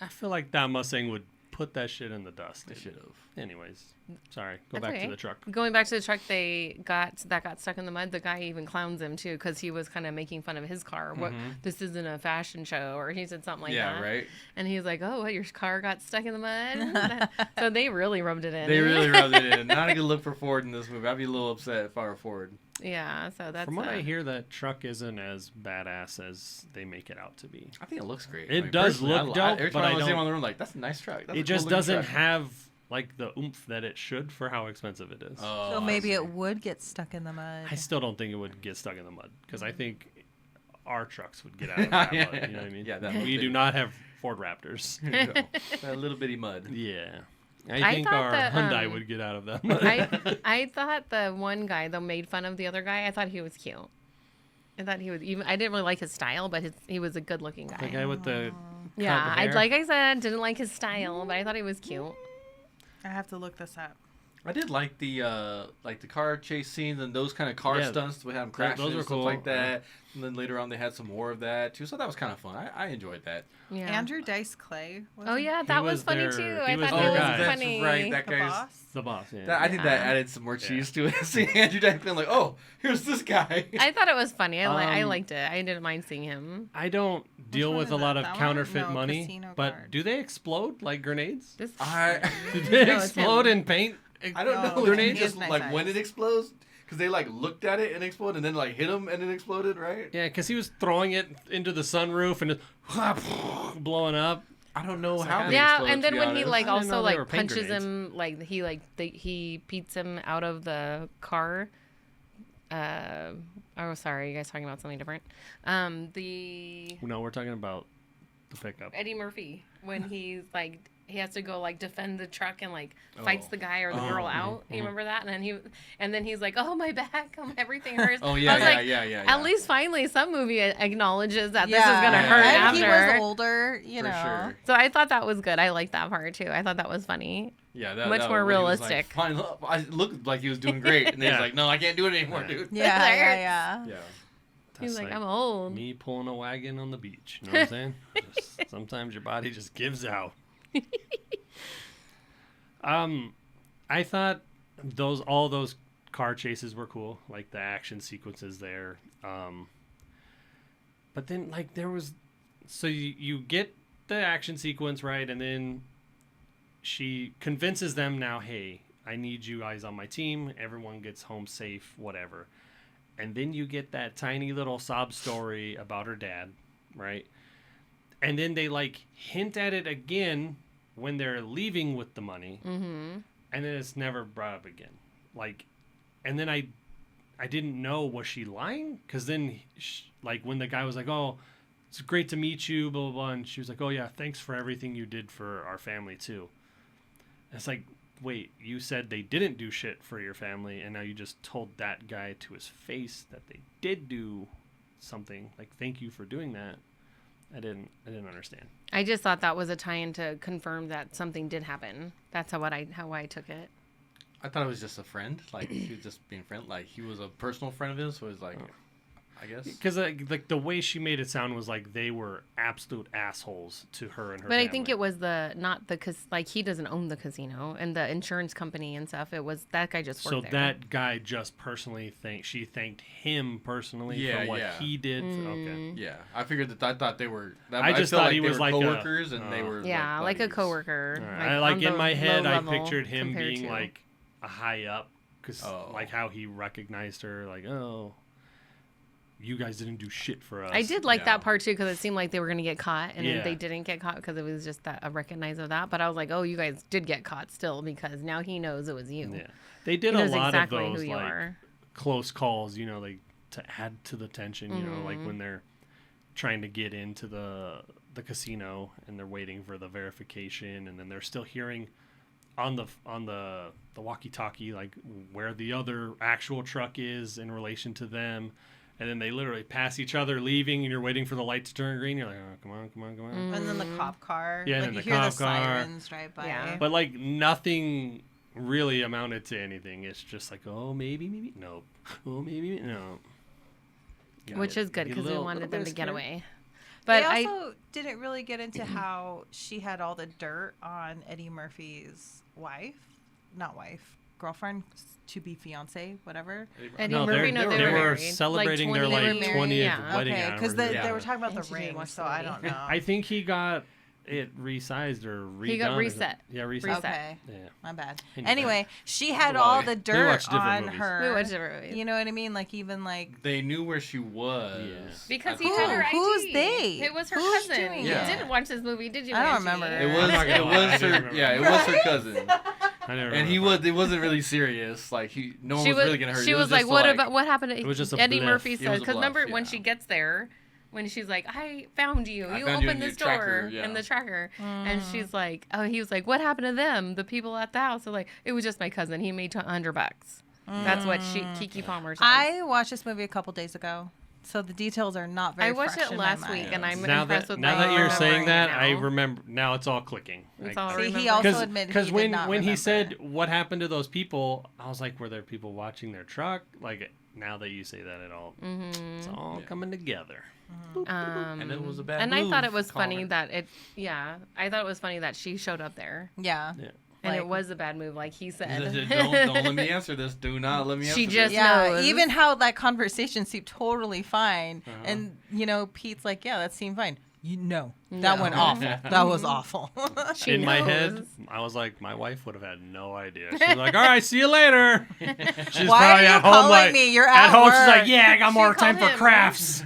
Speaker 1: I feel like that Mustang would put that shit in the dust.
Speaker 4: they should have.
Speaker 1: Anyways, sorry. Go
Speaker 3: That's
Speaker 1: back
Speaker 3: okay.
Speaker 1: to the truck.
Speaker 3: Going back to the truck that got stuck in the mud, the guy even clowns him too because he was kind of making fun of his car. What this isn't a fashion show, or he said something like
Speaker 4: Yeah,
Speaker 3: that.
Speaker 4: right.
Speaker 3: And he's like, "Oh, what, your car got stuck in the mud?" So they really rubbed it in.
Speaker 4: They really rubbed it in. Not a good look for Ford in this movie. I'd be a little upset if I were Ford.
Speaker 3: Yeah. So that's
Speaker 1: From what I hear, that truck isn't as badass as they make it out to be.
Speaker 4: I think it looks great.
Speaker 1: It does
Speaker 4: personally,
Speaker 1: look
Speaker 4: I,
Speaker 1: dope,
Speaker 4: every
Speaker 1: but
Speaker 4: time
Speaker 1: I
Speaker 4: I see him
Speaker 1: don't-
Speaker 4: on the road, like that's a nice truck. That's a
Speaker 1: It just
Speaker 4: cool-looking
Speaker 1: doesn't
Speaker 4: truck.
Speaker 1: have like the oomph that it should for how expensive it is.
Speaker 4: Oh,
Speaker 2: So
Speaker 4: I
Speaker 2: maybe
Speaker 4: see.
Speaker 2: it would get stuck in the mud.
Speaker 1: I still don't think it would get stuck in the mud because I think our trucks would get out of that mud. You know what I mean?
Speaker 4: Yeah, that
Speaker 1: we
Speaker 4: would
Speaker 1: do
Speaker 4: be-
Speaker 1: not have Ford Raptors.
Speaker 4: There you go. That little bitty mud.
Speaker 1: Yeah.
Speaker 3: I
Speaker 1: I think
Speaker 3: thought
Speaker 1: our
Speaker 3: that,
Speaker 1: Hyundai would get out of that mud.
Speaker 3: I thought the one guy that made fun of the other guy, I thought he was cute. I thought he was even. I didn't really like his style, but he was a good-looking
Speaker 1: The
Speaker 3: guy.
Speaker 1: guy with the
Speaker 3: Yeah,
Speaker 1: cut
Speaker 3: I
Speaker 1: hair.
Speaker 3: like I said, didn't like his style, but I thought he was cute.
Speaker 2: I have to look this up.
Speaker 4: I did like the car chase scenes and those kind of car
Speaker 1: Yeah.
Speaker 4: stunts. We had them crashing
Speaker 1: those were
Speaker 4: and stuff
Speaker 1: cool.
Speaker 4: like that. And then later on, they had some more of that too. So that was kind of fun. I enjoyed that.
Speaker 3: Yeah.
Speaker 2: Andrew Dice Clay.
Speaker 3: Oh yeah, that was
Speaker 1: was
Speaker 3: funny
Speaker 1: their-
Speaker 3: too.
Speaker 1: he
Speaker 3: I
Speaker 1: was
Speaker 3: thought
Speaker 1: their
Speaker 3: he was
Speaker 1: guy.
Speaker 4: That's
Speaker 3: funny.
Speaker 4: right. That
Speaker 2: The
Speaker 4: guy's.
Speaker 2: boss.
Speaker 1: The boss. Yeah.
Speaker 4: I think that
Speaker 3: Yeah.
Speaker 4: added some more cheese
Speaker 1: Yeah.
Speaker 4: to it. Seeing Andrew Dice being like, oh, here's this guy.
Speaker 3: I thought it was funny. I
Speaker 1: Um,
Speaker 3: liked it. I didn't mind seeing him.
Speaker 1: I don't deal
Speaker 2: one
Speaker 1: with
Speaker 2: is
Speaker 1: a lot
Speaker 2: that?
Speaker 1: of
Speaker 2: That one?
Speaker 1: counterfeit
Speaker 2: No,
Speaker 1: money,
Speaker 2: casino
Speaker 1: but
Speaker 2: card.
Speaker 1: do they explode like grenades?
Speaker 3: This
Speaker 4: I
Speaker 1: Do they
Speaker 3: No, it's
Speaker 1: explode
Speaker 3: him.
Speaker 1: in paint?
Speaker 4: I don't
Speaker 2: No,
Speaker 4: know.
Speaker 2: grenade
Speaker 4: Just
Speaker 2: is nice
Speaker 4: like when
Speaker 2: eyes.
Speaker 4: it explodes, because they like looked at it and exploded, and then like hit him and it exploded, right?
Speaker 1: Yeah, because he was throwing it into the sunroof and it blowing up.
Speaker 4: I don't know
Speaker 1: It's
Speaker 4: how.
Speaker 1: like-
Speaker 4: they
Speaker 3: yeah,
Speaker 4: explode,
Speaker 3: and
Speaker 4: to
Speaker 3: then
Speaker 4: be
Speaker 3: when he
Speaker 4: honest.
Speaker 3: like
Speaker 1: I didn't know
Speaker 3: also
Speaker 1: they
Speaker 3: like
Speaker 1: were paint
Speaker 3: punches
Speaker 1: grenades.
Speaker 3: him, like he beats him out of the car. Oh, sorry, you guys talking about something different. The
Speaker 1: No, we're talking about the pickup.
Speaker 3: Eddie Murphy when he's like he has to go like defend the truck and like fights
Speaker 4: Oh.
Speaker 3: the guy or the
Speaker 4: Oh,
Speaker 3: girl
Speaker 4: mhm,
Speaker 3: out. You remember that? And then he's like, "Oh, my back, everything hurts."
Speaker 4: Oh
Speaker 3: I
Speaker 4: yeah,
Speaker 3: was
Speaker 4: yeah,
Speaker 3: like,
Speaker 4: yeah.
Speaker 3: At least finally some movie acknowledges that this is
Speaker 2: Yeah.
Speaker 3: gonna
Speaker 4: Yeah.
Speaker 3: hurt
Speaker 2: And he
Speaker 3: after.
Speaker 2: was older, you
Speaker 4: for
Speaker 2: know.
Speaker 4: sure.
Speaker 3: So I thought that was good. I liked that part too. I thought that was funny.
Speaker 4: Yeah,
Speaker 3: Much more
Speaker 4: when he was, like,
Speaker 3: realistic.
Speaker 4: fine, look, I looked like he was doing great, and he's
Speaker 1: Yeah.
Speaker 4: like, "No, I can't do it anymore,
Speaker 1: Yeah.
Speaker 4: dude."
Speaker 2: Yeah, yeah.
Speaker 4: Yeah.
Speaker 3: He's
Speaker 1: That's
Speaker 3: like, "I'm old."
Speaker 1: me pulling a wagon on the beach. You know what I'm saying? Just- sometimes your body just gives out. I thought all those car chases were cool, like the action sequences there. But then like there was, so you get the action sequence right, and then she convinces them now, hey, I need you guys on my team. Everyone gets home safe, whatever. And then you get that tiny little sob story about her dad, right? And then they like hint at it again when they're leaving with the money,
Speaker 3: Mm-hmm.
Speaker 1: and then it's never brought up again. Like, and then I didn't know, was she lying? Because then like when the guy was like, oh, it's great to meet you, blah blah blah, and she was like, oh yeah, thanks for everything you did for our family too. And it's like, wait, you said they didn't do shit for your family, and now you just told that guy to his face that they did do something. Like, thank you for doing that. I didn't understand.
Speaker 3: I just thought that was a tie-in to confirm that something did happen. That's how I took it.
Speaker 4: I thought it was just a friend, like he was just being friend, like he was a personal friend of his, so he's like, I guess.
Speaker 1: Because like the way she made it sound was like they were absolute assholes to her and her
Speaker 3: But
Speaker 1: family.
Speaker 3: I think it was like he doesn't own the casino and the insurance company and stuff. It was that guy just worked
Speaker 1: so
Speaker 3: there.
Speaker 1: that guy just personally thanked him personally
Speaker 4: Yeah,
Speaker 1: for what
Speaker 4: yeah.
Speaker 1: he did.
Speaker 3: Mm.
Speaker 1: Okay.
Speaker 4: Yeah, I figured that. I thought they were.
Speaker 1: I just
Speaker 4: felt
Speaker 1: thought
Speaker 4: like
Speaker 1: he
Speaker 4: they
Speaker 1: was
Speaker 4: were
Speaker 1: like a-
Speaker 4: coworkers, and they were
Speaker 3: Yeah, like a
Speaker 4: buddies.
Speaker 3: coworker.
Speaker 1: All right. Like
Speaker 3: on
Speaker 1: in
Speaker 3: the
Speaker 1: my head,
Speaker 3: low
Speaker 1: I
Speaker 3: level
Speaker 1: pictured him
Speaker 3: compared
Speaker 1: being
Speaker 3: to-
Speaker 1: like a high up, because
Speaker 4: Oh.
Speaker 1: like how he recognized her, like, oh, you guys didn't do shit for us.
Speaker 3: I did like
Speaker 4: Yeah.
Speaker 3: that part too because it seemed like they were gonna get caught, and
Speaker 1: Yeah.
Speaker 3: then they didn't get caught because it was just that a recognize of that. But I was like, oh, you guys did get caught still because now he knows it was you.
Speaker 1: Yeah, they
Speaker 3: He
Speaker 1: did a
Speaker 3: knows
Speaker 1: lot
Speaker 3: exactly
Speaker 1: of those
Speaker 3: who you
Speaker 1: like
Speaker 3: are.
Speaker 1: close calls, like to add to the tension, like when they're trying to get into the the casino and they're waiting for the verification, and then they're still hearing on the walkie-talkie like where the other actual truck is in relation to them. And then they literally pass each other leaving, and you're waiting for the light to turn green. You're like, oh, come on, come on, come on.
Speaker 2: And then the cop car.
Speaker 1: Yeah,
Speaker 2: like
Speaker 1: and
Speaker 2: you
Speaker 1: the
Speaker 2: hear
Speaker 1: cop
Speaker 2: the
Speaker 1: car.
Speaker 2: sirens drive by.
Speaker 3: Yeah.
Speaker 1: But like nothing really amounted to anything. It's just like, oh, maybe, nope. Oh, maybe, no.
Speaker 3: Which is good
Speaker 1: Get a
Speaker 3: because we
Speaker 1: little
Speaker 3: wanted
Speaker 1: bit
Speaker 3: them
Speaker 1: of
Speaker 3: to get
Speaker 1: scare.
Speaker 3: away. But
Speaker 2: They also didn't really get into how she had all the dirt on Eddie Murphy's girlfriend, to be fiance, whatever.
Speaker 3: Eddie
Speaker 1: No,
Speaker 3: Murphy,
Speaker 1: they
Speaker 3: no,
Speaker 1: were
Speaker 3: they were married.
Speaker 1: celebrating their
Speaker 3: They were
Speaker 1: like
Speaker 3: married,
Speaker 1: 20th
Speaker 3: yeah.
Speaker 1: wedding
Speaker 2: Okay, because
Speaker 1: anniversary.
Speaker 2: they were talking about
Speaker 3: And
Speaker 2: the
Speaker 3: she didn't
Speaker 2: ring,
Speaker 3: watch
Speaker 2: so
Speaker 3: the
Speaker 2: I
Speaker 3: movie.
Speaker 2: don't know.
Speaker 1: I think he got it resized or redone.
Speaker 3: He got
Speaker 1: or
Speaker 3: reset.
Speaker 1: something. Yeah, reset.
Speaker 2: Okay,
Speaker 1: Yeah.
Speaker 2: my bad.
Speaker 1: I knew
Speaker 2: Anyway, she had
Speaker 4: Well,
Speaker 2: all
Speaker 4: we
Speaker 2: the dirt
Speaker 1: watched different
Speaker 2: on
Speaker 1: movies.
Speaker 2: her.
Speaker 3: We watched different movies.
Speaker 2: You know what I mean? Like even like
Speaker 4: They knew where she was.
Speaker 1: Yeah.
Speaker 3: Because
Speaker 4: at the
Speaker 3: he had her
Speaker 4: time.
Speaker 3: ID.
Speaker 2: Who's they?
Speaker 3: It was her
Speaker 2: Who's
Speaker 3: cousin.
Speaker 2: doing
Speaker 3: You
Speaker 4: it?
Speaker 3: didn't watch this movie, did you?
Speaker 2: I don't
Speaker 3: Angie?
Speaker 2: remember.
Speaker 4: It was.
Speaker 1: I'm not
Speaker 4: It
Speaker 1: gonna lie, I
Speaker 4: was
Speaker 1: didn't
Speaker 4: her.
Speaker 1: remember.
Speaker 4: Yeah, it was her cousin.
Speaker 1: I never
Speaker 4: And he
Speaker 1: remember.
Speaker 4: was. It wasn't really serious. Like no one
Speaker 3: She
Speaker 4: was really gonna hurt.
Speaker 3: She
Speaker 4: It
Speaker 3: was like,
Speaker 4: just
Speaker 3: "What about what happened to?"
Speaker 1: It was just a
Speaker 3: Eddie
Speaker 1: bluff.
Speaker 3: Murphy
Speaker 4: It
Speaker 3: says,
Speaker 4: was a
Speaker 3: because
Speaker 4: bluff,
Speaker 3: remember when
Speaker 4: yeah.
Speaker 3: she gets there, when she's like, "I found you.
Speaker 4: I
Speaker 3: You
Speaker 4: found you
Speaker 3: opened
Speaker 4: in
Speaker 3: this
Speaker 4: your tracker,
Speaker 3: door
Speaker 4: yeah.
Speaker 3: in the tracker," and she's like, "Oh," he was like, "What happened to them? The people at the house?" So like, it was just my cousin. He made $100. That's what Kiki Palmer says.
Speaker 2: I watched this movie a couple days ago, so the details are not very.
Speaker 3: I watched
Speaker 2: fresh
Speaker 3: it
Speaker 2: in my
Speaker 3: last
Speaker 2: mind.
Speaker 3: week, and I'm
Speaker 1: now
Speaker 3: impressed
Speaker 1: that
Speaker 3: with
Speaker 1: now
Speaker 3: my
Speaker 1: that you're saying
Speaker 3: remembering
Speaker 1: that,
Speaker 3: it
Speaker 1: I
Speaker 3: now.
Speaker 1: remember. Now it's all clicking.
Speaker 3: It's all
Speaker 2: See, he
Speaker 3: remembered.
Speaker 2: also admitted
Speaker 1: Because
Speaker 2: he
Speaker 1: when
Speaker 2: did not
Speaker 1: when he
Speaker 2: remember.
Speaker 1: said what happened to those people, I was like, were there people watching their truck? Like now that you say that, it's all
Speaker 4: Yeah.
Speaker 1: coming together.
Speaker 4: And it was a bad
Speaker 3: And I thought it
Speaker 4: move,
Speaker 3: was funny
Speaker 4: Connor.
Speaker 3: that it. Yeah, I thought it was funny that she showed up there,
Speaker 2: Yeah.
Speaker 1: Yeah.
Speaker 3: and it
Speaker 2: Like-
Speaker 3: was a bad move, like he said.
Speaker 4: Don't let me answer this. Do not let me answer
Speaker 3: She
Speaker 4: this.
Speaker 3: just
Speaker 2: Yeah,
Speaker 3: knows.
Speaker 2: even how that conversation seemed totally fine,
Speaker 1: Uh-huh.
Speaker 2: and Pete's like, "Yeah, that seemed fine." That
Speaker 3: No.
Speaker 2: went awful. That was awful.
Speaker 3: She
Speaker 1: In my
Speaker 3: knows.
Speaker 1: head, I was like, my wife would have had no idea. She's like, all right, see you later. She's
Speaker 2: Why
Speaker 1: probably
Speaker 2: are you
Speaker 1: at home
Speaker 2: calling
Speaker 1: like,
Speaker 2: me? You're
Speaker 1: at
Speaker 2: at
Speaker 1: home. She's
Speaker 2: work.
Speaker 1: like, yeah, I got
Speaker 3: She
Speaker 1: more time
Speaker 3: called
Speaker 1: for
Speaker 3: him.
Speaker 1: crafts.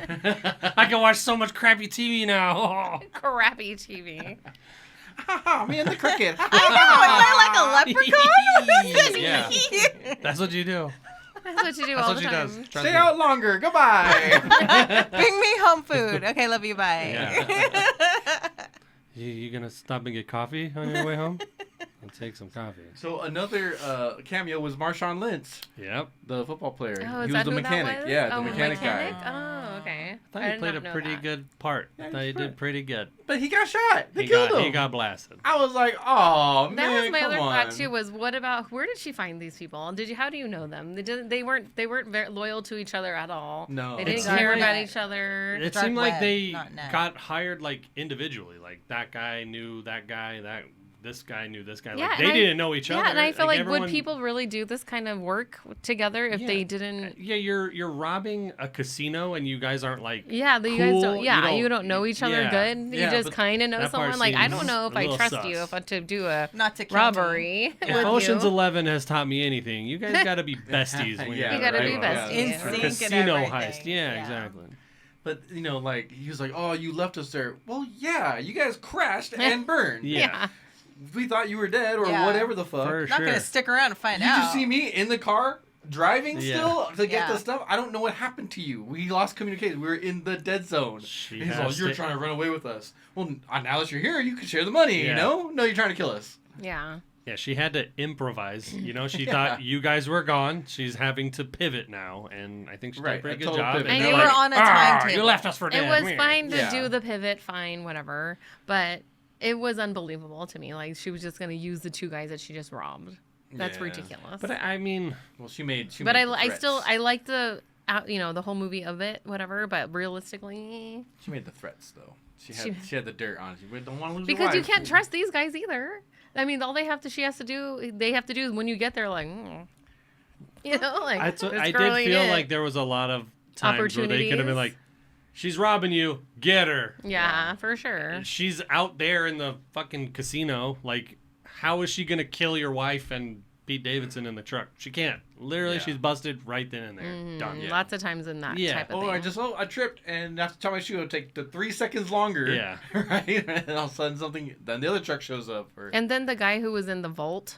Speaker 1: I can watch so much crappy TV now.
Speaker 3: Crappy TV.
Speaker 4: Me and the cricket.
Speaker 2: I know, am I like a leprechaun?
Speaker 1: Yeah. That's what you do.
Speaker 3: That's what you do
Speaker 1: That's
Speaker 3: all
Speaker 1: what
Speaker 3: the
Speaker 1: she
Speaker 3: time.
Speaker 1: does. Trust
Speaker 4: Stay
Speaker 1: me.
Speaker 4: out longer. Goodbye.
Speaker 2: Bring me home food. Okay, love you. Bye.
Speaker 1: Yeah. You gonna stop and get coffee on your way home? I'll take some coffee.
Speaker 4: So another cameo was Marshawn Lynch,
Speaker 1: Yep.
Speaker 4: the football player.
Speaker 3: Oh, is
Speaker 4: he was
Speaker 3: that
Speaker 4: the
Speaker 3: who
Speaker 4: mechanic.
Speaker 3: that was?
Speaker 4: Yeah, the
Speaker 3: Oh,
Speaker 4: mechanic guy.
Speaker 3: Oh, okay.
Speaker 1: I thought
Speaker 3: I
Speaker 1: he
Speaker 3: did
Speaker 1: played
Speaker 3: not
Speaker 1: a
Speaker 3: know
Speaker 1: pretty
Speaker 3: that.
Speaker 1: good part.
Speaker 4: Yeah,
Speaker 1: I thought
Speaker 4: he's
Speaker 1: he
Speaker 4: pretty-
Speaker 1: did pretty good.
Speaker 4: But he got shot. They
Speaker 1: He
Speaker 4: killed
Speaker 1: got
Speaker 4: him.
Speaker 1: he got blasted.
Speaker 4: I was like, oh
Speaker 3: That
Speaker 4: man,
Speaker 3: was my
Speaker 4: come
Speaker 3: other
Speaker 4: on.
Speaker 3: thought too. Was what about where did she find these people? How do you know them? They weren't very loyal to each other at all.
Speaker 4: No.
Speaker 3: they
Speaker 1: It
Speaker 3: didn't
Speaker 1: seemed
Speaker 3: care
Speaker 1: like-
Speaker 3: about each other.
Speaker 1: It
Speaker 2: Dark
Speaker 1: seemed like
Speaker 2: web,
Speaker 1: they
Speaker 2: not net.
Speaker 1: got hired like individually. Like that guy knew that guy. This guy knew this guy.
Speaker 3: Yeah,
Speaker 1: Like
Speaker 3: and
Speaker 1: they
Speaker 3: I-
Speaker 1: didn't know each other.
Speaker 3: Yeah, and I feel like
Speaker 1: everyone-
Speaker 3: would people really do this kind of work together if
Speaker 1: Yeah.
Speaker 3: they didn't?
Speaker 1: Yeah, you're robbing a casino and you guys aren't like.
Speaker 3: Yeah, you guys
Speaker 1: cool,
Speaker 3: don't. Yeah, you don't know each other
Speaker 1: yeah.
Speaker 3: good.
Speaker 4: Yeah,
Speaker 3: you just
Speaker 4: but
Speaker 3: kind of know
Speaker 1: that part
Speaker 3: someone. Like I
Speaker 1: seems
Speaker 3: don't know if
Speaker 1: a
Speaker 3: I
Speaker 1: little
Speaker 3: trust
Speaker 1: sus.
Speaker 3: you to do a
Speaker 2: Not to kill me.
Speaker 3: robbery
Speaker 1: If
Speaker 3: with
Speaker 1: Ocean's
Speaker 3: you.
Speaker 1: 11 has taught me anything, you guys got to be besties when
Speaker 4: Yeah,
Speaker 1: you're
Speaker 3: You gotta be
Speaker 1: right?
Speaker 3: besties.
Speaker 2: In
Speaker 3: Yeah.
Speaker 2: sync and
Speaker 1: Casino
Speaker 2: everything.
Speaker 1: heist. Yeah, exactly.
Speaker 4: But like he was like, oh, you left us there. Well, yeah, you guys crashed and burned.
Speaker 1: Yeah.
Speaker 4: We thought you were dead or
Speaker 2: Yeah.
Speaker 4: whatever the fuck.
Speaker 1: For
Speaker 2: Not
Speaker 1: sure.
Speaker 2: gonna stick around and find
Speaker 4: You
Speaker 2: out.
Speaker 4: just see me in the car driving
Speaker 1: Yeah.
Speaker 4: still to get
Speaker 2: Yeah.
Speaker 4: the stuff. I don't know what happened to you. We lost communication. We were in the dead zone.
Speaker 1: She
Speaker 4: And he's
Speaker 1: has
Speaker 4: like, you're
Speaker 1: to-
Speaker 4: trying to run away with us. Well, now that you're here, you can share the money.
Speaker 1: Yeah.
Speaker 4: You know? No, you're trying to kill us.
Speaker 3: Yeah.
Speaker 1: Yeah, she had to improvise. She
Speaker 4: Yeah.
Speaker 1: thought you guys were gone. She's having to pivot now, and I think she did a
Speaker 4: Right,
Speaker 1: pretty
Speaker 4: a
Speaker 1: good
Speaker 4: total
Speaker 1: job.
Speaker 4: pivot.
Speaker 2: And
Speaker 1: they're
Speaker 2: you
Speaker 1: like,
Speaker 2: were on a
Speaker 1: "Ah,
Speaker 2: timetable.
Speaker 1: You left us for
Speaker 3: It
Speaker 1: dead.
Speaker 3: was
Speaker 1: Meh."
Speaker 3: fine to
Speaker 4: Yeah.
Speaker 3: do the pivot, fine, whatever. But it was unbelievable to me. Like she was just gonna use the two guys that she just robbed. That's
Speaker 4: Yeah.
Speaker 3: ridiculous.
Speaker 1: But I mean,
Speaker 4: Well, she made.
Speaker 3: But
Speaker 4: made
Speaker 3: I
Speaker 4: the
Speaker 3: still
Speaker 4: threats.
Speaker 3: I like the the whole movie of it, whatever. But realistically,
Speaker 4: She made the threats though. She
Speaker 3: She-
Speaker 4: had the dirt on. She don't want to lose.
Speaker 3: because
Speaker 4: your
Speaker 3: you
Speaker 4: wife.
Speaker 3: can't trust these guys either. I mean, all they have to do is when you get there, like, like
Speaker 1: I
Speaker 3: this
Speaker 1: did
Speaker 3: girl ain't
Speaker 1: feel
Speaker 3: it.
Speaker 1: like there was a lot of times where they could have been
Speaker 3: Opportunities.
Speaker 1: like, she's robbing you, get her.
Speaker 3: Yeah, for sure.
Speaker 1: She's out there in the fucking casino. Like, how is she going to kill your wife and Pete Davidson in the truck? She can't. Literally,
Speaker 4: Yeah.
Speaker 1: she's busted right then and there. Done.
Speaker 4: Yeah.
Speaker 3: Lots of times in that
Speaker 1: Yeah.
Speaker 3: type of
Speaker 4: Oh,
Speaker 3: thing.
Speaker 4: I tripped and have to tie my shoe. It'll take 3 seconds longer.
Speaker 1: Yeah.
Speaker 4: Right. And all of a sudden then the other truck shows up. Or
Speaker 3: And then the guy who was in the vault,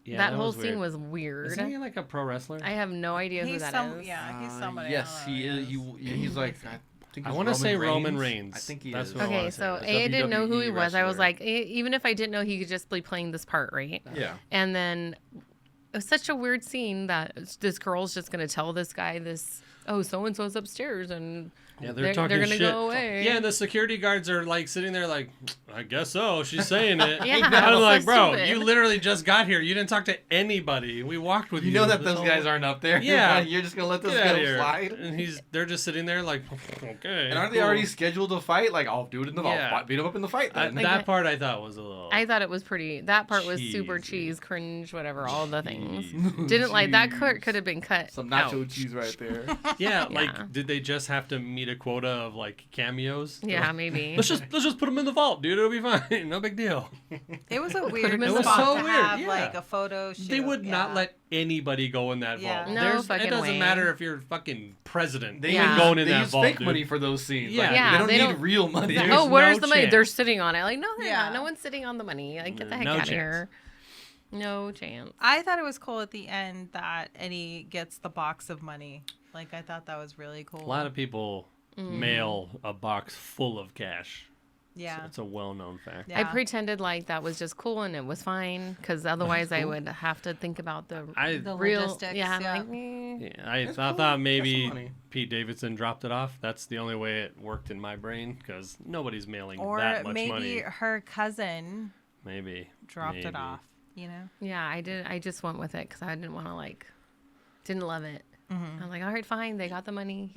Speaker 1: Yeah,
Speaker 3: that whole
Speaker 1: was
Speaker 3: scene
Speaker 1: weird.
Speaker 3: was weird.
Speaker 1: Isn't he like a pro wrestler?
Speaker 3: I have no idea who
Speaker 2: He's
Speaker 3: that
Speaker 2: some,
Speaker 3: is.
Speaker 2: yeah, he's somebody. I
Speaker 4: Yes,
Speaker 2: don't know
Speaker 4: he
Speaker 2: who
Speaker 4: is.
Speaker 2: he is.
Speaker 4: He's like, I think
Speaker 1: I
Speaker 4: it's
Speaker 1: want to say Roman
Speaker 4: Reigns.
Speaker 1: Reigns.
Speaker 4: I think he
Speaker 1: That's
Speaker 4: is.
Speaker 1: what I
Speaker 3: Okay,
Speaker 1: wanna say.
Speaker 3: so
Speaker 4: That's
Speaker 3: I didn't know who he
Speaker 4: WWE
Speaker 3: was. I was
Speaker 4: wrestler.
Speaker 3: like, even if I didn't know, he could just be playing this part, right?
Speaker 4: Yeah.
Speaker 3: And then it was such a weird scene that this girl's just gonna tell this guy this. Oh, so and so's upstairs, and
Speaker 1: Yeah, they're talking
Speaker 3: they're gonna
Speaker 1: shit.
Speaker 3: go away.
Speaker 1: Yeah, and the security guards are like sitting there like, I guess so. She's saying it.
Speaker 3: Yeah,
Speaker 1: I'm
Speaker 3: so
Speaker 1: like, bro,
Speaker 3: stupid.
Speaker 1: you literally just got here. You didn't talk to anybody. We walked with you.
Speaker 4: You know that
Speaker 1: this
Speaker 4: those
Speaker 1: whole-
Speaker 4: guys aren't up there.
Speaker 1: Yeah.
Speaker 4: You're just gonna let this
Speaker 1: Get outta
Speaker 4: go
Speaker 1: here.
Speaker 4: slide.
Speaker 1: And they're just sitting there like, okay.
Speaker 4: And aren't they
Speaker 1: cool.
Speaker 4: already scheduled to fight? Like, I'll do it in the
Speaker 1: Yeah.
Speaker 4: I'll beat him up in the fight then.
Speaker 1: That part I thought was a little.
Speaker 3: I thought it was pretty. That part was super
Speaker 1: Cheesy.
Speaker 3: cheese, cringe, whatever, all the things.
Speaker 1: Jeez.
Speaker 3: Didn't like that.
Speaker 4: Jeez.
Speaker 3: Could have been cut.
Speaker 4: Some nacho
Speaker 3: out.
Speaker 4: cheese right there.
Speaker 1: Yeah,
Speaker 3: Yeah.
Speaker 1: like, did they just have to meet a quota of like cameos?
Speaker 3: Yeah, maybe.
Speaker 1: Let's just put them in the vault, dude. It'll be fine. No big deal.
Speaker 2: It was a weird
Speaker 3: him in
Speaker 1: the
Speaker 2: spot
Speaker 1: vault.
Speaker 2: to
Speaker 1: It was so weird,
Speaker 2: have
Speaker 1: yeah.
Speaker 2: like a photo shoot.
Speaker 1: They would not
Speaker 2: yeah.
Speaker 1: let anybody go in that
Speaker 2: Yeah.
Speaker 1: vault.
Speaker 3: No fucking
Speaker 1: it doesn't
Speaker 3: way.
Speaker 1: matter if you're fucking president.
Speaker 4: They
Speaker 3: Yeah.
Speaker 1: ain't going in
Speaker 4: they
Speaker 1: that
Speaker 4: use
Speaker 1: vault,
Speaker 4: fake
Speaker 1: dude.
Speaker 4: money for those scenes.
Speaker 1: Yeah.
Speaker 4: Like,
Speaker 3: Yeah,
Speaker 4: they don't
Speaker 3: they
Speaker 4: need
Speaker 3: don't-
Speaker 4: real money.
Speaker 1: There's
Speaker 3: Oh, where's
Speaker 1: no
Speaker 3: the money?
Speaker 1: chance.
Speaker 3: They're sitting on it. Like, no, they're
Speaker 2: Yeah.
Speaker 3: not. No one's sitting on the money. Like, get the heck
Speaker 1: No
Speaker 3: out
Speaker 1: chance.
Speaker 3: of here. No chance.
Speaker 2: I thought it was cool at the end that Eddie gets the box of money. Like I thought that was really cool.
Speaker 1: A lot of people mail a box full of cash.
Speaker 2: yeah.
Speaker 1: It's a well-known fact.
Speaker 2: Yeah.
Speaker 3: I pretended like that was just cool and it was fine because otherwise I
Speaker 1: cool.
Speaker 3: would have to think about the
Speaker 2: The
Speaker 3: real.
Speaker 2: logistics,
Speaker 3: Yeah,
Speaker 2: yeah.
Speaker 3: like,
Speaker 1: Yeah, I
Speaker 4: That's
Speaker 1: thought
Speaker 4: cool.
Speaker 1: maybe
Speaker 4: That's some money.
Speaker 1: Pete Davidson dropped it off. That's the only way it worked in my brain because nobody's mailing
Speaker 2: Or
Speaker 1: that much
Speaker 2: maybe
Speaker 1: money.
Speaker 2: her cousin
Speaker 1: Maybe
Speaker 2: dropped
Speaker 1: maybe.
Speaker 2: it off. You know.
Speaker 3: yeah, I did. I just went with it because I didn't want to like, didn't love it.
Speaker 2: Mm-hmm.
Speaker 3: I'm like, all right, fine. They got the money.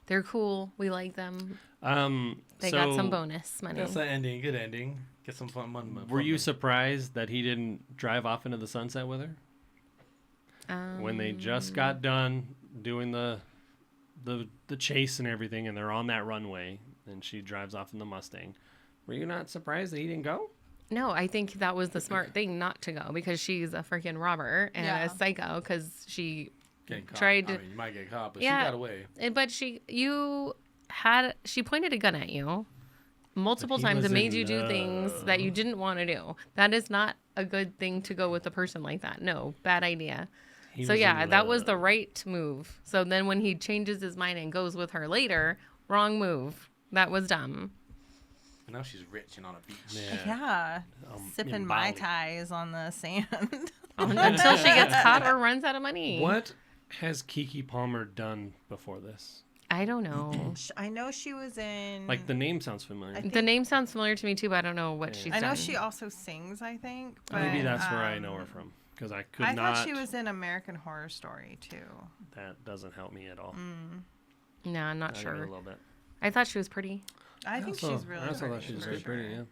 Speaker 3: They're cool. We like them. They
Speaker 1: So
Speaker 3: got some bonus money.
Speaker 4: That's an ending. Good ending. Get some fun money.
Speaker 1: Were you surprised that he didn't drive off into the sunset with her when they just got done doing the chase and everything, and they're on that runway, and she drives off in the Mustang? Were you not surprised that he didn't go?
Speaker 3: No, I think that was the smart thing not to go because she's a freaking robber and
Speaker 2: Yeah.
Speaker 3: a psycho because she
Speaker 4: Getting caught.
Speaker 3: tried to-
Speaker 4: I mean, you might get caught, but
Speaker 3: Yeah.
Speaker 4: she got away.
Speaker 3: But she pointed a gun at you multiple
Speaker 1: But he
Speaker 3: times
Speaker 1: was
Speaker 3: and made
Speaker 1: in
Speaker 3: you do things that you didn't want to do. That is not a good thing to go with a person like that. No, bad idea.
Speaker 1: He
Speaker 3: So
Speaker 1: was
Speaker 3: yeah,
Speaker 1: in
Speaker 3: that was the
Speaker 1: love.
Speaker 3: right move. So then when he changes his mind and goes with her later, wrong move. That was dumb.
Speaker 4: And now she's rich and on a beach.
Speaker 1: Yeah.
Speaker 2: Yeah.
Speaker 1: in
Speaker 2: Sipping Mai
Speaker 1: Bali.
Speaker 2: Tais on the sand.
Speaker 3: Until she gets caught or runs out of money.
Speaker 1: What has Keke Palmer done before this?
Speaker 3: I don't know.
Speaker 2: I know she was in.
Speaker 1: Like, the name sounds familiar.
Speaker 2: I
Speaker 3: The name sounds familiar to me too, but I don't know what
Speaker 1: Yeah.
Speaker 3: she's
Speaker 2: I know
Speaker 3: done.
Speaker 2: she also sings. I think. But,
Speaker 1: Maybe that's where I know her from. Because I could
Speaker 2: I
Speaker 1: not.
Speaker 2: thought she was in American Horror Story too.
Speaker 1: That doesn't help me at all.
Speaker 3: No, I'm not
Speaker 1: Not even
Speaker 3: sure.
Speaker 1: a little bit.
Speaker 3: I thought she was pretty.
Speaker 2: I think she's really.
Speaker 1: I also
Speaker 2: pretty,
Speaker 1: thought she was
Speaker 2: for
Speaker 1: very pretty.
Speaker 2: sure.
Speaker 1: Yeah.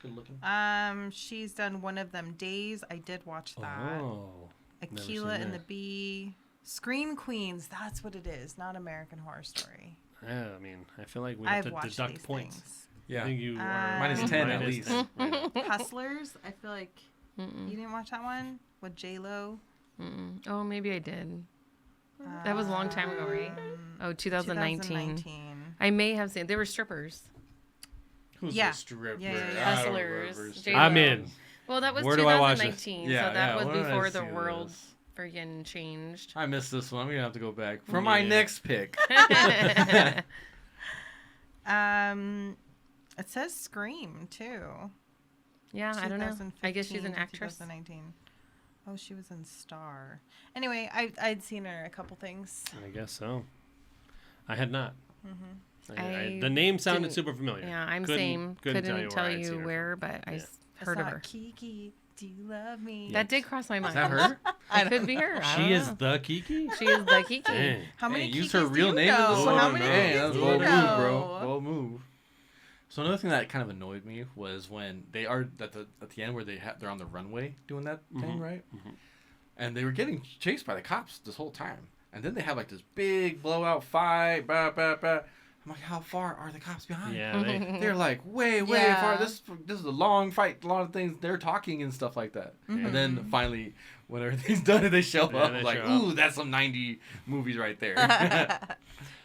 Speaker 4: Good looking.
Speaker 2: She's done One of Them Days. I did watch that.
Speaker 1: Oh. never seen
Speaker 2: Aquila and the
Speaker 1: that.
Speaker 2: Bee. Scream Queens. That's what it is. Not American Horror Story.
Speaker 1: Yeah, I mean, I feel like we have
Speaker 2: I've
Speaker 1: to
Speaker 2: watched
Speaker 1: deduct
Speaker 2: these
Speaker 1: points.
Speaker 2: things.
Speaker 1: I
Speaker 4: Yeah.
Speaker 1: think you are
Speaker 2: Minus
Speaker 4: 10 at
Speaker 1: minus
Speaker 4: least.
Speaker 1: 10 right now.
Speaker 2: Hustlers. I feel like you didn't watch that one with J Lo.
Speaker 3: Oh, maybe I did. That was a long time ago, right? Oh, 2019. I may have seen. They were strippers.
Speaker 4: Who's
Speaker 2: Yeah.
Speaker 4: a stripper?
Speaker 2: Yeah, yeah, yeah.
Speaker 4: I don't
Speaker 3: Hustlers.
Speaker 4: remember.
Speaker 3: J-Lo.
Speaker 1: I'm in.
Speaker 3: Well, that was
Speaker 1: Where do I watch this?
Speaker 3: 2019,
Speaker 4: Yeah,
Speaker 3: so that
Speaker 4: yeah,
Speaker 3: was
Speaker 4: where did I
Speaker 3: before the
Speaker 4: see
Speaker 3: world
Speaker 4: this?
Speaker 3: friggin' changed.
Speaker 4: I missed this one. I'm gonna have to go back for my
Speaker 1: Yeah.
Speaker 4: next pick.
Speaker 2: It says Scream too.
Speaker 3: Yeah, I don't know. I guess she's an
Speaker 2: 2015 to
Speaker 3: actress.
Speaker 2: 2019. Oh, she was in Star. Anyway, I'd seen her in a couple things.
Speaker 1: I guess so. I had not.
Speaker 3: I
Speaker 1: the name sounded
Speaker 3: didn't-
Speaker 1: super familiar.
Speaker 3: Yeah, I'm
Speaker 1: Couldn't-
Speaker 3: same.
Speaker 1: couldn't
Speaker 3: Couldn't
Speaker 1: tell
Speaker 3: tell
Speaker 1: I'd seen
Speaker 3: you
Speaker 1: her
Speaker 3: where, but I
Speaker 1: Yeah.
Speaker 3: heard
Speaker 2: I
Speaker 3: of
Speaker 2: saw
Speaker 3: her.
Speaker 2: Kiki, do you love me?
Speaker 3: That did cross my
Speaker 4: Is
Speaker 3: mind.
Speaker 4: that her?
Speaker 3: It could be her. I
Speaker 1: She
Speaker 3: don't
Speaker 1: is
Speaker 3: know.
Speaker 1: the Kiki?
Speaker 3: She is the Kiki.
Speaker 1: Dang.
Speaker 2: How many
Speaker 4: Hey, use
Speaker 2: Kikis
Speaker 4: her
Speaker 2: do
Speaker 4: real
Speaker 2: you
Speaker 4: name in
Speaker 2: know?
Speaker 4: this
Speaker 2: How
Speaker 4: one.
Speaker 2: many
Speaker 4: Hey,
Speaker 2: Kikis
Speaker 4: that's
Speaker 2: do
Speaker 4: bold
Speaker 2: you
Speaker 4: move,
Speaker 2: know?
Speaker 4: bro. Bold move. So another thing that kind of annoyed me was when they are at the end where they're on the runway doing that thing, right? And they were getting chased by the cops this whole time, and then they have like this big blowout fight. Bah, bah, bah. I'm like, how far are the cops behind?
Speaker 1: Yeah,
Speaker 4: They're like way
Speaker 2: Yeah.
Speaker 4: far. This is a long fight. A lot of things they're talking and stuff like that.
Speaker 2: Mm-hmm.
Speaker 4: And then finally, when everything's done, they show
Speaker 1: Yeah,
Speaker 4: up.
Speaker 1: they
Speaker 4: Like,
Speaker 1: show up.
Speaker 4: ooh, that's some 90 movies right there.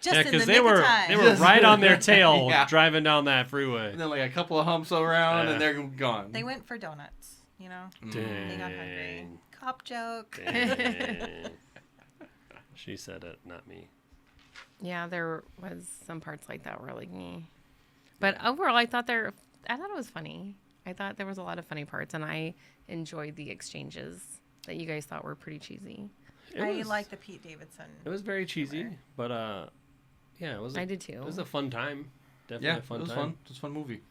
Speaker 2: Just
Speaker 1: yeah,
Speaker 2: in the
Speaker 1: because
Speaker 2: nick
Speaker 1: they were
Speaker 2: of time.
Speaker 1: they were
Speaker 4: Just-
Speaker 1: right on their tail
Speaker 4: Yeah.
Speaker 1: driving down that freeway.
Speaker 4: And then like a couple of humps around,
Speaker 1: Yeah.
Speaker 4: and they're gone.
Speaker 2: They went for donuts. You know,
Speaker 4: Mm.
Speaker 2: they got hungry. Cop joke.
Speaker 1: Dang. She said it, not me.
Speaker 3: Yeah, there was some parts like that were like me. But overall, I thought it was funny. I thought there was a lot of funny parts, and I enjoyed the exchanges that you guys thought were pretty cheesy.
Speaker 2: I like the Pete Davidson.
Speaker 1: It was very cheesy, but yeah, it was.
Speaker 3: I did too.
Speaker 1: It was a fun time. Definitely
Speaker 4: Yeah,
Speaker 1: a fun
Speaker 4: it was
Speaker 1: time.
Speaker 4: fun. It was a fun movie.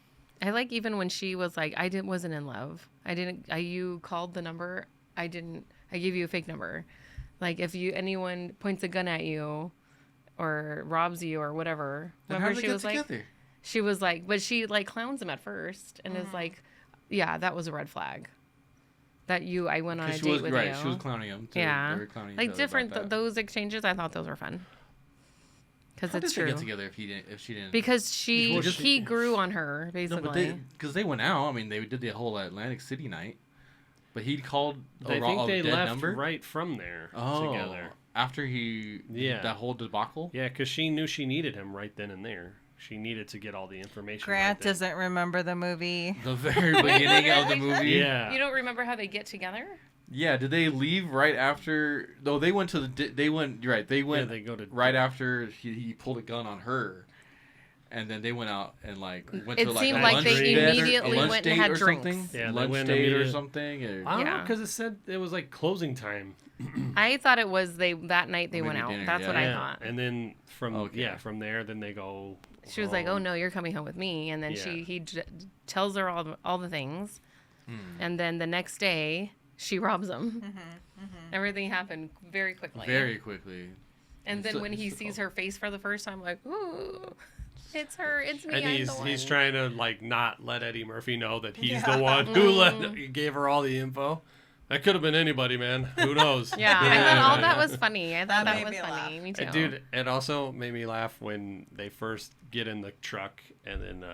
Speaker 3: I like even when she was like, wasn't in love. You called the number. I gave you a fake number. Like if anyone points a gun at you or robs you or whatever.
Speaker 4: Then how
Speaker 3: Remember
Speaker 4: did they get together?
Speaker 3: she was like, but she like clowns him at first and is like, yeah, that was a red flag. I went on a date with you.
Speaker 4: She was clowning him. Too.
Speaker 3: Yeah.
Speaker 4: They were clowning each
Speaker 3: Like
Speaker 4: other
Speaker 3: different,
Speaker 4: about that.
Speaker 3: those exchanges, I thought those were fun. Because
Speaker 4: How
Speaker 3: it's
Speaker 4: did they
Speaker 3: true.
Speaker 4: get together if she didn't?
Speaker 3: Because
Speaker 1: Before
Speaker 3: he grew on her,
Speaker 4: No,
Speaker 3: basically.
Speaker 4: but they went out. I mean, they did the whole Atlantic City night. But he called
Speaker 1: I think they
Speaker 4: dead
Speaker 1: left
Speaker 4: number
Speaker 1: right from there
Speaker 4: oh,
Speaker 1: together.
Speaker 4: after he that whole debacle.
Speaker 1: Yeah, because she knew she needed him right then and there. She needed to get all the information.
Speaker 2: Grant
Speaker 1: right then.
Speaker 2: doesn't remember the movie.
Speaker 4: The very beginning of the movie.
Speaker 1: Yeah.
Speaker 3: You don't remember how they get together?
Speaker 4: Yeah. Did they leave right after? No, they went to the. They went. You're right. They went.
Speaker 1: They go to
Speaker 4: right after he pulled a gun on her, and then they went out and like went
Speaker 3: It
Speaker 4: to like
Speaker 3: seemed
Speaker 4: a
Speaker 3: like
Speaker 4: lunch
Speaker 1: they
Speaker 4: date or-
Speaker 3: immediately
Speaker 4: a lunch
Speaker 3: went and
Speaker 4: date
Speaker 3: had
Speaker 4: or
Speaker 3: drinks.
Speaker 4: something.
Speaker 1: Yeah, they
Speaker 4: lunch
Speaker 1: went
Speaker 4: date or
Speaker 1: immediately-
Speaker 4: something. Or,
Speaker 1: I don't know
Speaker 3: Yeah.
Speaker 1: because it said it was like closing time.
Speaker 3: I thought it was that night they
Speaker 4: Or
Speaker 3: went
Speaker 4: maybe
Speaker 3: out.
Speaker 4: dinner,
Speaker 3: That's
Speaker 4: yeah.
Speaker 3: what I
Speaker 1: Yeah,
Speaker 3: thought.
Speaker 1: and then from
Speaker 4: Okay.
Speaker 1: from there, then they go.
Speaker 3: She was like, "Oh
Speaker 1: home.
Speaker 3: no, you're coming home with me," and then
Speaker 1: Yeah.
Speaker 3: he tells her all the things,
Speaker 4: Hmm.
Speaker 3: and then the next day she robs him. Everything happened very quickly.
Speaker 4: Very quickly.
Speaker 3: And then
Speaker 4: So-
Speaker 3: when he
Speaker 4: so-
Speaker 3: sees her face for the first time, like, ooh, it's her, it's me.
Speaker 1: And
Speaker 3: I'm
Speaker 1: he's
Speaker 3: the one.
Speaker 1: he's trying to like not let Eddie Murphy know that he's the one who he gave her all the info. That could have been anybody, man. Who knows?
Speaker 3: Yeah, I thought all that was funny. I thought
Speaker 2: That
Speaker 3: that
Speaker 2: made
Speaker 3: was
Speaker 2: me
Speaker 3: funny.
Speaker 2: laugh.
Speaker 3: Me too.
Speaker 1: Dude, it also made me laugh when they first get in the truck and then,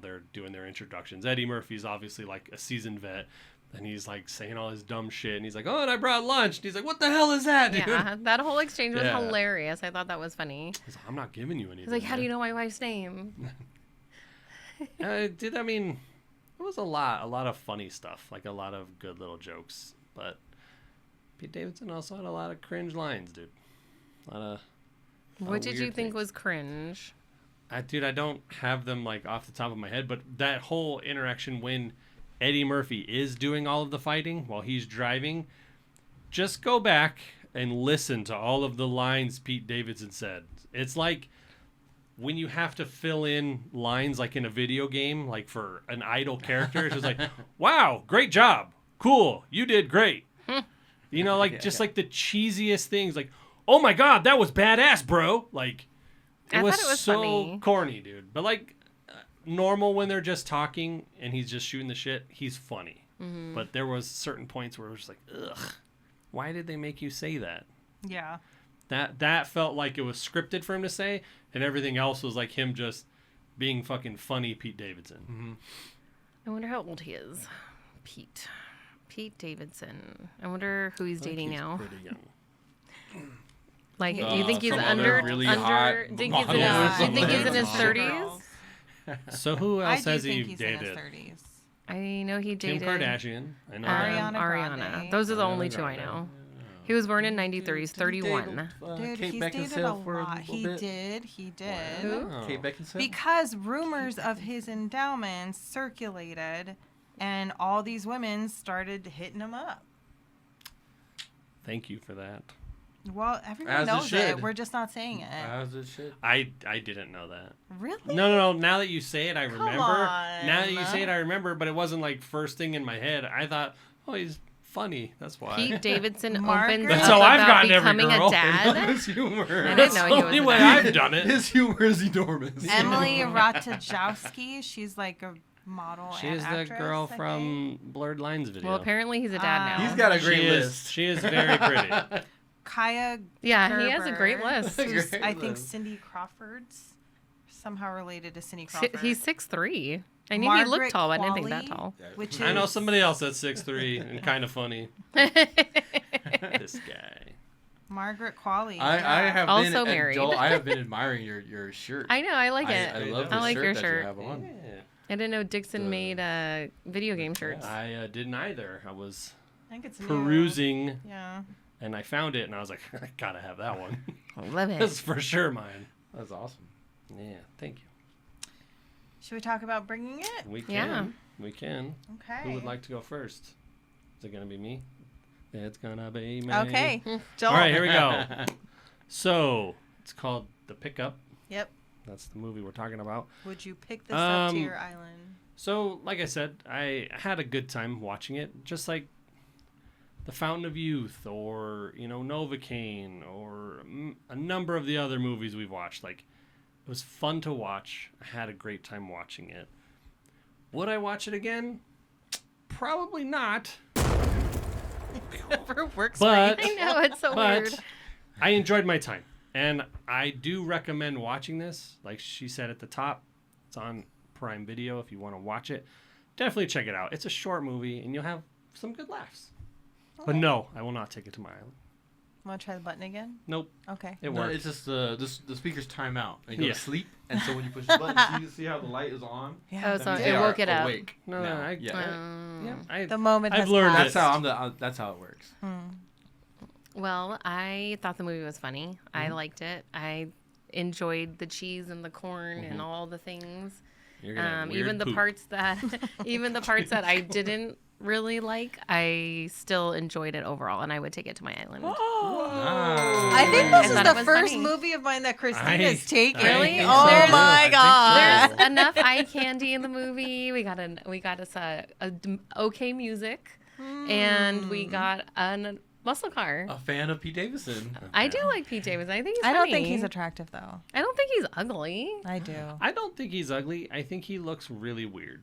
Speaker 1: they're doing their introductions. Eddie Murphy's obviously like a seasoned vet. And he's like saying all his dumb shit. And he's like, oh, and I brought lunch. And he's like, what the hell is that, dude?
Speaker 3: Yeah, that whole exchange was
Speaker 1: Yeah.
Speaker 3: hilarious. I thought that was funny.
Speaker 1: He's like, I'm not giving you anything.
Speaker 3: He's like, how do
Speaker 1: man."
Speaker 3: you know my wife's name?
Speaker 1: Dude, I mean, it was a lot of funny stuff. Like a lot of good little jokes. But Pete Davidson also had a lot of cringe lines, dude. A lot of
Speaker 3: What did you
Speaker 1: weird
Speaker 3: think
Speaker 1: things.
Speaker 3: was cringe?
Speaker 1: I don't have them like off the top of my head, but that whole interaction when Eddie Murphy is doing all of the fighting while he's driving, just go back and listen to all of the lines Pete Davidson said. It's like when you have to fill in lines like in a video game, like for an idle character, it's just like, wow, great job. Cool. You did great. Like the cheesiest things like, oh my God, that was badass, bro. Like,
Speaker 3: I thought it was
Speaker 1: so
Speaker 3: funny.
Speaker 1: corny, dude. But like normal when they're just talking and he's just shooting the shit, he's funny.
Speaker 3: Mm-hmm.
Speaker 1: But there was certain points where it was just like, ugh, why did they make you say that?
Speaker 2: Yeah.
Speaker 1: That felt like it was scripted for him to say, and everything else was like him just being fucking funny Pete Davidson.
Speaker 4: Mm-hmm.
Speaker 3: I wonder how old he is. Pete Davidson. I wonder who he's dating now.
Speaker 1: Pretty young.
Speaker 3: Like, you think he's
Speaker 4: some
Speaker 3: under?
Speaker 4: other really hot
Speaker 3: Think he's
Speaker 4: model or
Speaker 3: you think he's in his
Speaker 4: something.
Speaker 3: 30s?
Speaker 1: So who
Speaker 2: I
Speaker 1: else
Speaker 2: do
Speaker 1: has
Speaker 2: think
Speaker 1: he
Speaker 2: he's in his
Speaker 1: dated?
Speaker 2: 30s.
Speaker 3: I know he
Speaker 1: Kim
Speaker 3: dated
Speaker 1: Kardashian. I know that.
Speaker 2: Ariana
Speaker 3: Ariana.
Speaker 2: Grande.
Speaker 3: Those are the
Speaker 1: Ariana
Speaker 3: only two I
Speaker 1: Grande.
Speaker 3: know. He was born in '93. He's 31.
Speaker 2: Dude,
Speaker 4: Kate
Speaker 2: he's dated a
Speaker 4: Beckinsale for
Speaker 2: lot.
Speaker 4: little
Speaker 2: He
Speaker 4: bit.
Speaker 2: did. He did.
Speaker 3: Who?
Speaker 1: Oh.
Speaker 4: Kate Beckinsale.
Speaker 2: Because rumors of his endowments circulated, and all these women started hitting him up.
Speaker 1: Thank you for that.
Speaker 2: Well, everyone
Speaker 4: As it
Speaker 2: knows it.
Speaker 4: should.
Speaker 2: We're just not saying it.
Speaker 4: As it should.
Speaker 1: I didn't know that.
Speaker 2: Really?
Speaker 1: No. Now that you say it, I remember.
Speaker 2: on.
Speaker 1: Now that you say it, I remember. But it wasn't like first thing in my head. I thought, oh, he's funny. That's why.
Speaker 3: Pete Davidson
Speaker 2: Margaret-
Speaker 3: opens
Speaker 2: That's
Speaker 3: up
Speaker 1: how I've
Speaker 3: about
Speaker 1: gotten every
Speaker 3: becoming
Speaker 1: girl.
Speaker 3: a dad.
Speaker 4: His humor.
Speaker 3: I didn't
Speaker 1: That's
Speaker 3: know
Speaker 1: the
Speaker 3: he was
Speaker 1: only
Speaker 3: a
Speaker 1: way
Speaker 3: dad.
Speaker 1: I've done it.
Speaker 4: His humor is enormous.
Speaker 2: Emily Ratajkowski. She's like a model.
Speaker 1: She
Speaker 2: and
Speaker 1: is the
Speaker 2: actress,
Speaker 1: girl
Speaker 2: I think.
Speaker 1: from Blurred Lines video.
Speaker 3: Well, apparently he's a dad now.
Speaker 4: He's got a great
Speaker 1: she
Speaker 4: list.
Speaker 1: Is, she is very pretty.
Speaker 2: Kaya.
Speaker 3: Yeah, he has a great
Speaker 2: Gerber,
Speaker 3: list.
Speaker 2: who's,
Speaker 4: Great
Speaker 2: I think
Speaker 4: list.
Speaker 2: Cindy Crawford's somehow related to Cindy Crawford.
Speaker 3: He's 6'3". I knew he looked
Speaker 2: Margaret
Speaker 3: tall, but I didn't think that
Speaker 2: Qualley,
Speaker 3: tall.
Speaker 2: Which is
Speaker 1: I know somebody else that's 6'3" and kind of funny. This guy.
Speaker 2: Margaret Qualley.
Speaker 4: I
Speaker 2: yeah.
Speaker 4: have
Speaker 3: Also
Speaker 4: been
Speaker 3: married.
Speaker 4: Joel, I have been admiring your shirt.
Speaker 3: I know, I like it.
Speaker 4: I love the
Speaker 3: I like
Speaker 4: shirt
Speaker 3: your
Speaker 4: that
Speaker 3: shirt.
Speaker 4: you have on.
Speaker 3: I didn't know Dixon made video game shirts.
Speaker 1: I didn't either. I was
Speaker 2: I think it's new.
Speaker 1: perusing
Speaker 2: Yeah.
Speaker 1: and I found it and I was like, I gotta have that one.
Speaker 3: Love it.
Speaker 1: That's for sure mine.
Speaker 4: That's awesome.
Speaker 1: Yeah, thank you.
Speaker 2: Should we talk about bringing it?
Speaker 1: We can.
Speaker 3: Yeah.
Speaker 1: We can.
Speaker 2: Okay.
Speaker 1: Who would like to go first? Is it gonna be me? It's gonna be me.
Speaker 2: Okay. Joel.
Speaker 1: All right, here we go. So it's called The Pickup.
Speaker 2: Yep.
Speaker 1: That's the movie we're talking about.
Speaker 2: Would you pick this up to
Speaker 1: Um,
Speaker 2: your island?
Speaker 1: So, like I said, I had a good time watching it, just like The Fountain of Youth or, Novocaine or a number of the other movies we've watched. Like, it was fun to watch. I had a great time watching it. Would I watch it again? Probably not.
Speaker 2: Never works
Speaker 1: But,
Speaker 3: I know, it's so
Speaker 1: but
Speaker 3: weird.
Speaker 1: I enjoyed my time. And I do recommend watching this. Like she said at the top, it's on Prime Video if you want to watch it. Definitely check it out. It's a short movie and you'll have some good laughs. But no, I will not take it to my island.
Speaker 2: Want to try the button again?
Speaker 1: Nope,
Speaker 2: Okay.
Speaker 1: it
Speaker 4: No,
Speaker 1: works.
Speaker 4: it's just the speakers time out. They go
Speaker 1: Yeah.
Speaker 4: to sleep, and so when you push the button, see how the light is on.
Speaker 2: Yeah.
Speaker 3: Oh,
Speaker 4: That
Speaker 3: so
Speaker 4: means
Speaker 3: it
Speaker 4: they are
Speaker 3: woke it up.
Speaker 4: awake
Speaker 1: No,
Speaker 4: now.
Speaker 1: I-
Speaker 4: yeah.
Speaker 2: The moment
Speaker 1: I've
Speaker 2: has
Speaker 1: learned
Speaker 2: passed.
Speaker 1: it.
Speaker 4: That's how it works.
Speaker 3: Well, I thought the movie was funny. I liked it. I enjoyed the cheese and the corn and all the things.
Speaker 1: You're gonna have weird
Speaker 3: Even the
Speaker 1: poop.
Speaker 3: parts that I didn't really like, I still enjoyed it overall, and I would take it to my island.
Speaker 2: I think
Speaker 3: I
Speaker 2: this
Speaker 3: thought
Speaker 2: is
Speaker 3: it
Speaker 2: the
Speaker 3: was
Speaker 2: first
Speaker 3: funny.
Speaker 2: movie of mine that
Speaker 1: I
Speaker 2: Christina's taken.
Speaker 3: Really?
Speaker 1: think
Speaker 2: Oh
Speaker 1: so.
Speaker 3: There's-
Speaker 2: my
Speaker 1: I think
Speaker 2: god.
Speaker 1: so.
Speaker 3: There's enough eye candy in the movie. We got us okay music, and we got a muscle car.
Speaker 4: A fan of Pete Davidson.
Speaker 3: I do like Pete Davidson. I think he's
Speaker 2: I don't
Speaker 3: funny.
Speaker 2: think he's attractive though.
Speaker 3: I don't think he's ugly.
Speaker 2: I do.
Speaker 1: I don't think he's ugly. I think he looks really weird.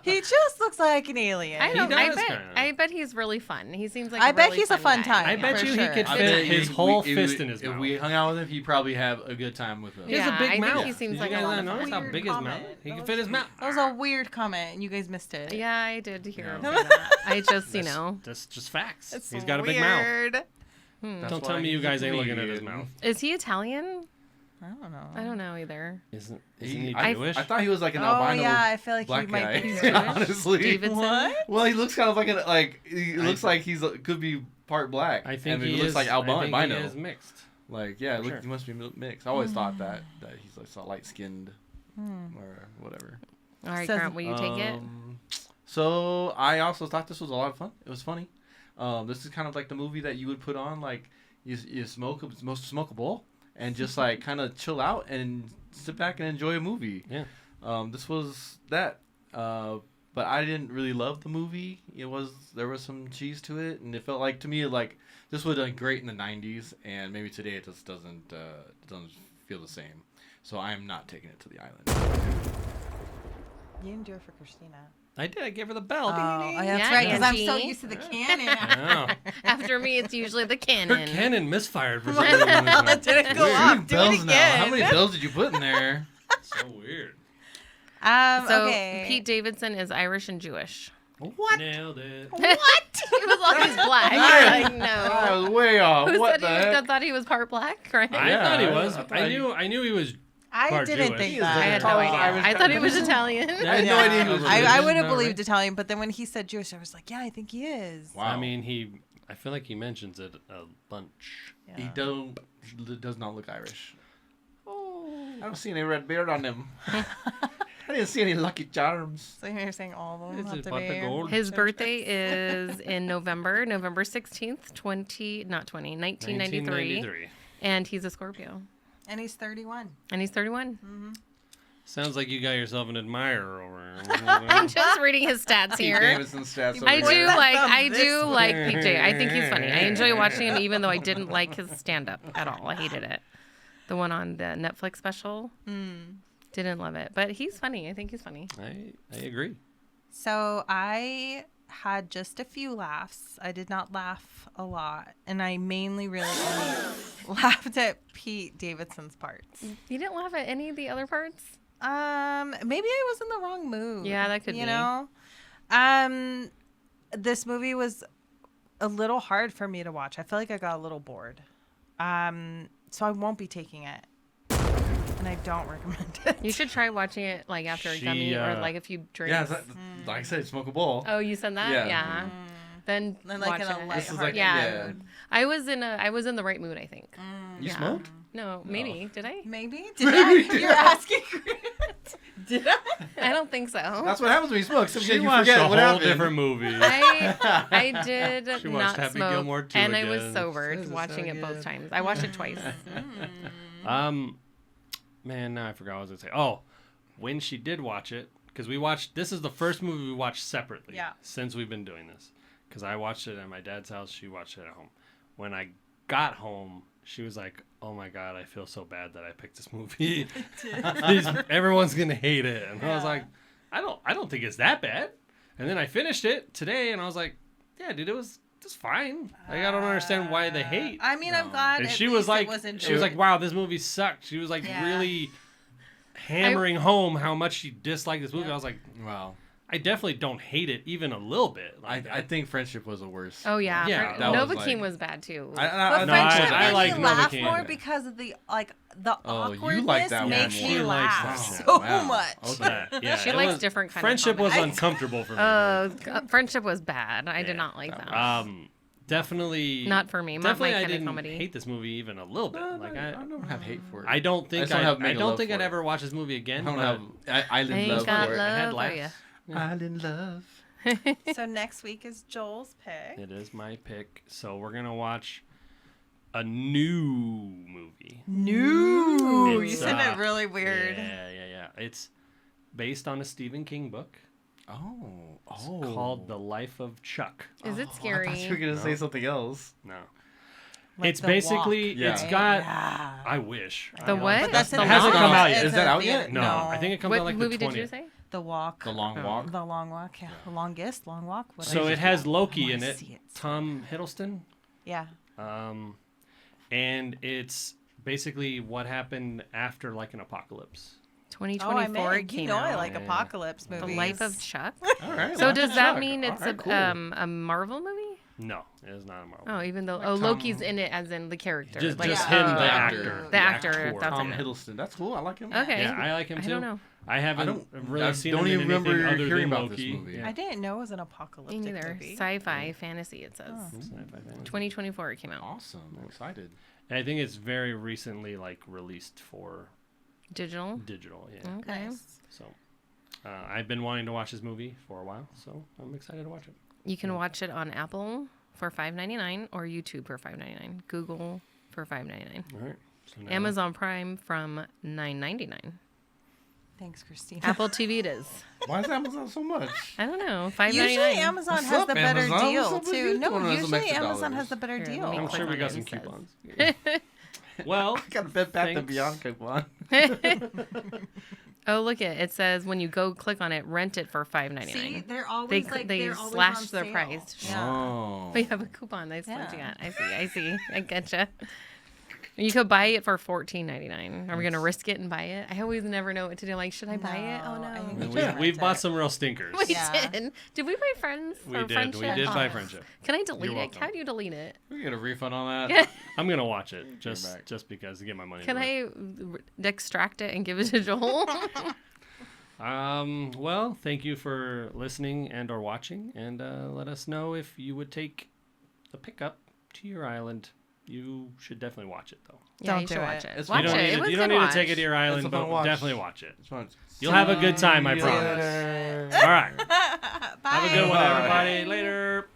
Speaker 2: He just looks like an alien.
Speaker 3: I don't.
Speaker 1: does kinda.
Speaker 3: I bet he's really fun. He seems like.
Speaker 2: I
Speaker 3: a
Speaker 2: bet
Speaker 3: really
Speaker 2: he's a fun
Speaker 3: guy.
Speaker 2: time.
Speaker 1: I bet
Speaker 2: for
Speaker 1: you he
Speaker 2: sure.
Speaker 1: could
Speaker 4: I
Speaker 1: fit
Speaker 4: bet
Speaker 1: his
Speaker 4: if
Speaker 1: whole
Speaker 4: if
Speaker 1: fist in his
Speaker 4: If
Speaker 1: mouth.
Speaker 4: we hung out with him, he'd probably have a good time with us.
Speaker 1: He has
Speaker 3: Yeah,
Speaker 1: a big
Speaker 3: I think
Speaker 1: mouth.
Speaker 3: he seems
Speaker 1: Did
Speaker 3: like
Speaker 1: you
Speaker 3: a
Speaker 1: guys
Speaker 3: lot
Speaker 1: not
Speaker 3: of
Speaker 1: notice
Speaker 3: fun.
Speaker 1: how big his
Speaker 2: Comment.
Speaker 1: mouth? He
Speaker 2: That
Speaker 1: can
Speaker 2: was-
Speaker 1: fit his mouth.
Speaker 2: That was a weird comment, and you guys missed it.
Speaker 3: Yeah, I did hear
Speaker 1: No.
Speaker 3: him say that. I just,
Speaker 1: That's just facts.
Speaker 2: It's
Speaker 1: He's got a big mouth.
Speaker 2: weird.
Speaker 4: That's
Speaker 1: Don't
Speaker 4: why
Speaker 1: tell me you
Speaker 4: he's
Speaker 1: guys
Speaker 4: a
Speaker 1: ain't looking at his
Speaker 4: comedian.
Speaker 1: mouth.
Speaker 3: Is he Italian?
Speaker 2: I don't know.
Speaker 3: I don't know either.
Speaker 1: Isn't he
Speaker 4: I
Speaker 1: Jewish?
Speaker 4: thought he was like an
Speaker 2: Oh
Speaker 4: albino
Speaker 2: yeah, I feel like
Speaker 4: black
Speaker 2: he might
Speaker 4: guy.
Speaker 2: be.
Speaker 3: Jewish?
Speaker 4: Honestly,
Speaker 3: Davidson?
Speaker 2: What?
Speaker 4: well, he looks kind of he looks like he's could be part black.
Speaker 1: I think
Speaker 4: and
Speaker 1: he
Speaker 4: looks
Speaker 1: is.
Speaker 4: like albino.
Speaker 1: I think he is mixed.
Speaker 4: Like yeah,
Speaker 1: For sure.
Speaker 4: he must be mixed. I always thought that he's like so light skinned or whatever.
Speaker 3: All right,
Speaker 2: Says-
Speaker 3: Grant, will you take it?
Speaker 4: So I also thought this was a lot of fun. It was funny. This is kind of like the movie that you would put on like you smoke a bowl and just like kind of chill out and sit back and enjoy a movie.
Speaker 1: Yeah.
Speaker 4: This was that. But I didn't really love the movie. There was some cheese to it, and it felt like to me like this would have done great in the '90s, and maybe today it just doesn't feel the same. So I am not taking it to the island.
Speaker 2: You didn't do it for Christina.
Speaker 1: I did. I gave her the bell.
Speaker 2: Oh,
Speaker 1: Ding, ding,
Speaker 2: that's
Speaker 3: Yeah,
Speaker 2: right, because I'm so
Speaker 3: Angie.
Speaker 2: used to the cannon.
Speaker 1: ding. Oh.
Speaker 3: After me, it's usually the
Speaker 1: Her
Speaker 3: cannon.
Speaker 1: cannon misfired for some
Speaker 2: What
Speaker 1: reason.
Speaker 2: the hell?
Speaker 1: This
Speaker 2: That didn't go
Speaker 4: Weird.
Speaker 2: off. Do it
Speaker 4: Bells now. How
Speaker 2: again.
Speaker 4: many bells did you put in there?
Speaker 1: So weird.
Speaker 3: So
Speaker 2: Okay.
Speaker 3: Pete Davidson is Irish and Jewish.
Speaker 2: What?
Speaker 1: Nailed it.
Speaker 3: What? He was always black.
Speaker 4: Nice.
Speaker 3: Like, no.
Speaker 4: I was way off.
Speaker 3: Who
Speaker 4: What
Speaker 3: said
Speaker 4: the heck?
Speaker 3: thought he was part black? Right?
Speaker 1: I
Speaker 4: Yeah,
Speaker 1: thought he
Speaker 4: I-
Speaker 1: was.
Speaker 4: I
Speaker 1: I,
Speaker 4: thought
Speaker 1: knew he was.
Speaker 2: I
Speaker 1: Part
Speaker 2: didn't
Speaker 1: Jewish.
Speaker 2: think
Speaker 1: He is
Speaker 2: that.
Speaker 3: I had no
Speaker 4: Tall
Speaker 3: idea.
Speaker 4: Irish
Speaker 3: I thought he
Speaker 4: guy.
Speaker 3: was Italian.
Speaker 4: I had no idea he was
Speaker 2: I
Speaker 1: religious.
Speaker 2: would have
Speaker 1: No,
Speaker 2: believed
Speaker 1: right?
Speaker 2: Italian, but then when he said Jewish, I was like, yeah, I think he is.
Speaker 4: Wow.
Speaker 1: I mean, I feel like he mentions it a bunch.
Speaker 2: Yeah.
Speaker 4: He does not look Irish. I don't see any red beard on him. I didn't see any Lucky Charms.
Speaker 2: So you're saying all of them
Speaker 1: It's
Speaker 2: have
Speaker 1: a
Speaker 2: to
Speaker 1: pot of
Speaker 2: be
Speaker 1: gold.
Speaker 3: His birthday is in November 16th, 1993. And he's a Scorpio.
Speaker 2: And he's 31.
Speaker 3: And he's 31.
Speaker 1: Sounds like you got yourself an admirer over.
Speaker 3: I'm just reading his stats
Speaker 4: Pete
Speaker 3: here.
Speaker 4: Davidson's stats.
Speaker 3: I
Speaker 4: over
Speaker 3: do
Speaker 4: here.
Speaker 3: like PJ. I think he's funny. I enjoy watching him even though I didn't like his stand up at all. I hated it. The one on the Netflix special. Didn't love it. But he's funny. I think he's funny.
Speaker 1: I agree.
Speaker 2: So I had just a few laughs. I did not laugh a lot. And I mainly really only laughed at Pete Davidson's parts.
Speaker 3: You didn't laugh at any of the other parts?
Speaker 2: Maybe I was in the wrong mood.
Speaker 3: Yeah, that could be.
Speaker 2: You know? This movie was a little hard for me to watch. I feel like I got a little bored. So I won't be taking it. And I don't recommend it.
Speaker 3: You should try watching it like after a
Speaker 1: She,
Speaker 3: gummy or like a few drinks.
Speaker 4: Yeah, like I said, smoke a bowl.
Speaker 3: Oh, you said that?
Speaker 4: Yeah.
Speaker 3: Yeah. then
Speaker 2: And, like,
Speaker 3: watch
Speaker 2: in a
Speaker 3: it.
Speaker 2: light
Speaker 4: This is like
Speaker 3: Yeah. I was in the right mood, I think.
Speaker 4: You
Speaker 3: Yeah.
Speaker 4: smoked?
Speaker 3: No, maybe. Did I?
Speaker 2: Maybe? Did I? You're asking Did I?
Speaker 3: I don't think so.
Speaker 4: That's what happens when you smoke.
Speaker 1: She
Speaker 4: Sometimes you
Speaker 1: watched
Speaker 4: forget
Speaker 1: a
Speaker 4: what
Speaker 1: whole
Speaker 4: happened.
Speaker 1: different movie.
Speaker 3: I did
Speaker 1: She watched
Speaker 3: not
Speaker 1: Happy
Speaker 3: smoke,
Speaker 1: Gilmore 2
Speaker 3: and I was
Speaker 1: again.
Speaker 3: sober
Speaker 4: This is
Speaker 3: watching
Speaker 4: so
Speaker 3: it both
Speaker 4: good.
Speaker 3: times. I watched it twice.
Speaker 1: Man, now I forgot what I was gonna say. Oh, when she did watch it, because we watched. This is the first movie we watched separately.
Speaker 2: Yeah.
Speaker 1: Since we've been doing this, because I watched it at my dad's house. She watched it at home. When I got home, she was like, "Oh my god, I feel so bad that I picked this movie. Everyone's gonna hate it." And I was
Speaker 2: Yeah.
Speaker 1: like, I don't think it's that bad. And then I finished it today, and I was like, yeah, dude, it was just fine. Like, I don't understand why they hate.
Speaker 2: I mean, I'm glad.
Speaker 1: And
Speaker 2: at
Speaker 1: she was
Speaker 2: least
Speaker 1: like,
Speaker 2: it was
Speaker 1: she was like,
Speaker 2: enjoyed.
Speaker 1: wow, this movie sucked. She was like
Speaker 2: Yeah.
Speaker 1: really hammering home how much she disliked this movie.
Speaker 2: Yep.
Speaker 1: I was like,
Speaker 4: Wow.
Speaker 1: I definitely don't hate it even a little bit. Like,
Speaker 4: I think Friendship was the worst.
Speaker 3: Oh yeah,
Speaker 1: Yeah,
Speaker 4: that was
Speaker 3: Novocaine
Speaker 4: like-
Speaker 3: was bad too.
Speaker 2: But
Speaker 1: No,
Speaker 2: friendship
Speaker 1: I
Speaker 2: made
Speaker 1: like
Speaker 2: me laugh
Speaker 1: Novocaine.
Speaker 2: more because of the the
Speaker 4: Oh, you
Speaker 2: awkwardness
Speaker 4: like that one
Speaker 2: makes
Speaker 4: more.
Speaker 2: me
Speaker 1: She likes
Speaker 2: laugh
Speaker 1: that
Speaker 2: so
Speaker 4: one. Wow.
Speaker 2: much.
Speaker 4: Okay.
Speaker 1: yeah,
Speaker 3: She
Speaker 1: it
Speaker 3: likes
Speaker 1: was-
Speaker 3: different kind of
Speaker 1: Friendship was
Speaker 3: comedy.
Speaker 1: uncomfortable for me.
Speaker 3: Friendship was bad. I
Speaker 1: Yeah.
Speaker 3: did not like that.
Speaker 1: Definitely
Speaker 3: Not for me. Not
Speaker 1: Definitely,
Speaker 3: my
Speaker 1: I
Speaker 3: kind of
Speaker 1: didn't
Speaker 3: comedy.
Speaker 1: hate this movie even a little bit. Like
Speaker 4: I don't have hate for it.
Speaker 1: I don't
Speaker 4: I
Speaker 1: think
Speaker 4: just don't have
Speaker 1: I
Speaker 4: mega
Speaker 1: don't
Speaker 4: love
Speaker 1: think
Speaker 4: for
Speaker 1: I'd
Speaker 4: it.
Speaker 1: ever watch this movie again.
Speaker 4: I don't
Speaker 1: but
Speaker 4: have island
Speaker 3: Ain't
Speaker 4: love
Speaker 3: got
Speaker 4: for it.
Speaker 1: I had
Speaker 3: love for
Speaker 1: laughs.
Speaker 4: Island love.
Speaker 2: So next week is Joel's pick.
Speaker 1: It is my pick. So we're gonna watch a new movie.
Speaker 2: New.
Speaker 1: It's,
Speaker 2: You said
Speaker 1: uh,
Speaker 2: it really weird.
Speaker 1: Yeah. It's based on a Stephen King book.
Speaker 4: Oh.
Speaker 1: It's called The Life of Chuck.
Speaker 3: Is it
Speaker 4: I
Speaker 3: scary?
Speaker 4: thought you were gonna
Speaker 1: No.
Speaker 4: say something else.
Speaker 1: No.
Speaker 2: Like
Speaker 1: It's
Speaker 2: The
Speaker 1: basically
Speaker 2: Walk,
Speaker 4: Yeah.
Speaker 1: it's
Speaker 2: right?
Speaker 1: got
Speaker 2: Yeah.
Speaker 1: I wish. I
Speaker 3: The
Speaker 1: don't know.
Speaker 3: what?
Speaker 2: But that's
Speaker 3: The
Speaker 2: in
Speaker 1: It hasn't
Speaker 3: Walk?
Speaker 1: come out
Speaker 2: It's
Speaker 1: yet.
Speaker 4: Is that
Speaker 2: in
Speaker 4: out
Speaker 2: the-
Speaker 4: yet?
Speaker 1: No, I think it comes
Speaker 3: What
Speaker 1: out like
Speaker 3: movie
Speaker 1: the 20th.
Speaker 3: did you say?
Speaker 2: The Walk.
Speaker 4: The Long Walk.
Speaker 2: The Long Walk. Yeah. The Longest. Long Walk.
Speaker 1: So
Speaker 2: whatever.
Speaker 1: it has
Speaker 2: I
Speaker 1: Loki
Speaker 2: wanna
Speaker 1: in it.
Speaker 2: see so
Speaker 1: Tom Hiddleston.
Speaker 2: Yeah.
Speaker 1: And it's basically what happened after like an apocalypse.
Speaker 3: 2024 it
Speaker 2: You
Speaker 3: came
Speaker 2: know
Speaker 3: out.
Speaker 2: I like
Speaker 1: Yeah.
Speaker 2: apocalypse
Speaker 3: The
Speaker 2: movies.
Speaker 3: Life of Chuck.
Speaker 4: All right.
Speaker 3: So
Speaker 4: Life
Speaker 3: does
Speaker 4: of
Speaker 3: that
Speaker 4: Chuck.
Speaker 3: mean
Speaker 4: All
Speaker 3: it's
Speaker 4: right, cool.
Speaker 3: a Marvel movie?
Speaker 1: No, it is not a Marvel.
Speaker 3: Oh, even though
Speaker 4: Like
Speaker 3: Loki's
Speaker 4: Tom-
Speaker 3: in it as in the character.
Speaker 1: just
Speaker 3: like,
Speaker 1: just
Speaker 2: Yeah.
Speaker 1: him, the
Speaker 4: The
Speaker 1: actor.
Speaker 4: actor.
Speaker 3: The actor, that's
Speaker 4: Tom
Speaker 3: it.
Speaker 4: Hiddleston. That's cool. I like him.
Speaker 3: Okay.
Speaker 1: Yeah, I like him
Speaker 3: I
Speaker 1: too.
Speaker 3: don't know.
Speaker 1: I haven't
Speaker 4: don't
Speaker 1: really seen
Speaker 4: don't
Speaker 1: him
Speaker 4: even
Speaker 1: in anything
Speaker 4: remember
Speaker 1: other
Speaker 4: hearing
Speaker 1: than
Speaker 4: about this
Speaker 1: Loki.
Speaker 4: movie.
Speaker 1: Yeah.
Speaker 2: I didn't know it was an
Speaker 3: Me
Speaker 2: apocalyptic
Speaker 3: neither.
Speaker 2: movie.
Speaker 3: Sci-fi, fantasy. It says.
Speaker 2: Oh.
Speaker 1: It's not bad.
Speaker 3: 2024 it came out.
Speaker 4: Awesome. I'm excited.
Speaker 1: I think it's very recently like released for
Speaker 3: Digital.
Speaker 1: digital. Yeah.
Speaker 3: Okay.
Speaker 2: Nice.
Speaker 1: So I've been wanting to watch this movie for a while, so I'm excited to watch it.
Speaker 3: You can watch it on Apple for $5.99 or YouTube for $5.99. Google for $5.99.
Speaker 1: All right. So now-
Speaker 3: Amazon Prime from $9.99.
Speaker 2: Thanks, Christina.
Speaker 3: Apple TV it is.
Speaker 4: Why is Amazon so much?
Speaker 3: I don't know. $5.99.
Speaker 2: Usually Amazon
Speaker 4: What's
Speaker 2: has
Speaker 4: up,
Speaker 2: the better
Speaker 4: Amazon? What's
Speaker 2: deal
Speaker 4: up with
Speaker 2: too.
Speaker 4: you
Speaker 2: No,
Speaker 4: throwing us some
Speaker 2: usually
Speaker 4: extra
Speaker 2: Amazon
Speaker 4: dollars?
Speaker 2: has the better
Speaker 3: Here, let
Speaker 2: deal.
Speaker 3: me
Speaker 1: I'm
Speaker 3: click
Speaker 1: sure we
Speaker 3: on
Speaker 1: got
Speaker 3: it,
Speaker 1: some
Speaker 3: it says.
Speaker 1: coupons. Well,
Speaker 4: I got a Bed Bath and
Speaker 1: Thanks.
Speaker 4: Beyond coupon.
Speaker 3: Oh, look it. It says when you go click on it, rent it for $5.99.
Speaker 2: See, they're always
Speaker 3: they
Speaker 2: they're always
Speaker 3: slashed
Speaker 2: on
Speaker 3: their
Speaker 2: sale.
Speaker 3: price.
Speaker 2: Yeah.
Speaker 4: Oh.
Speaker 3: We have a coupon. That's what you
Speaker 2: Yeah.
Speaker 3: got. I see. I getcha. You could buy it for $14.99. Are we gonna risk it and buy it? I always never know what to do. Like, should I buy it? Oh
Speaker 2: No, I think
Speaker 3: no.
Speaker 2: we
Speaker 1: we,
Speaker 2: should
Speaker 1: we've
Speaker 2: rent
Speaker 1: bought
Speaker 2: it.
Speaker 1: some real stinkers.
Speaker 3: We
Speaker 2: Yeah.
Speaker 3: did. Did we buy Friends?
Speaker 1: We
Speaker 3: or
Speaker 1: did.
Speaker 3: Friendship?
Speaker 1: We did buy
Speaker 3: Oh.
Speaker 1: Friendship.
Speaker 3: Can I delete
Speaker 1: You're
Speaker 3: it?
Speaker 1: welcome.
Speaker 3: How do you delete it?
Speaker 4: We get a refund on
Speaker 3: Yeah.
Speaker 4: that.
Speaker 1: I'm gonna watch it
Speaker 4: back.
Speaker 1: just because to get my money.
Speaker 3: Can
Speaker 1: worth.
Speaker 3: I extract it and give it to Joel?
Speaker 1: Well, thank you for listening and or watching, and let us know if you would take the pickup to your island. You should definitely watch it though.
Speaker 3: Yeah,
Speaker 2: Don't
Speaker 3: you should
Speaker 2: do
Speaker 3: watch
Speaker 2: it.
Speaker 3: it.
Speaker 4: It's
Speaker 3: Watch
Speaker 1: You don't
Speaker 3: it.
Speaker 1: need
Speaker 3: It
Speaker 1: to,
Speaker 3: was
Speaker 1: you
Speaker 3: good
Speaker 1: don't need to
Speaker 3: watch.
Speaker 1: take it to your island,
Speaker 4: It's a fun
Speaker 1: but
Speaker 4: watch.
Speaker 1: definitely watch it.
Speaker 4: It's fun.
Speaker 1: You'll have a good time, I
Speaker 4: See you
Speaker 1: promise.
Speaker 4: later.
Speaker 1: All right.
Speaker 2: Bye.
Speaker 1: Have a good one,
Speaker 4: Bye.
Speaker 1: everybody. Later.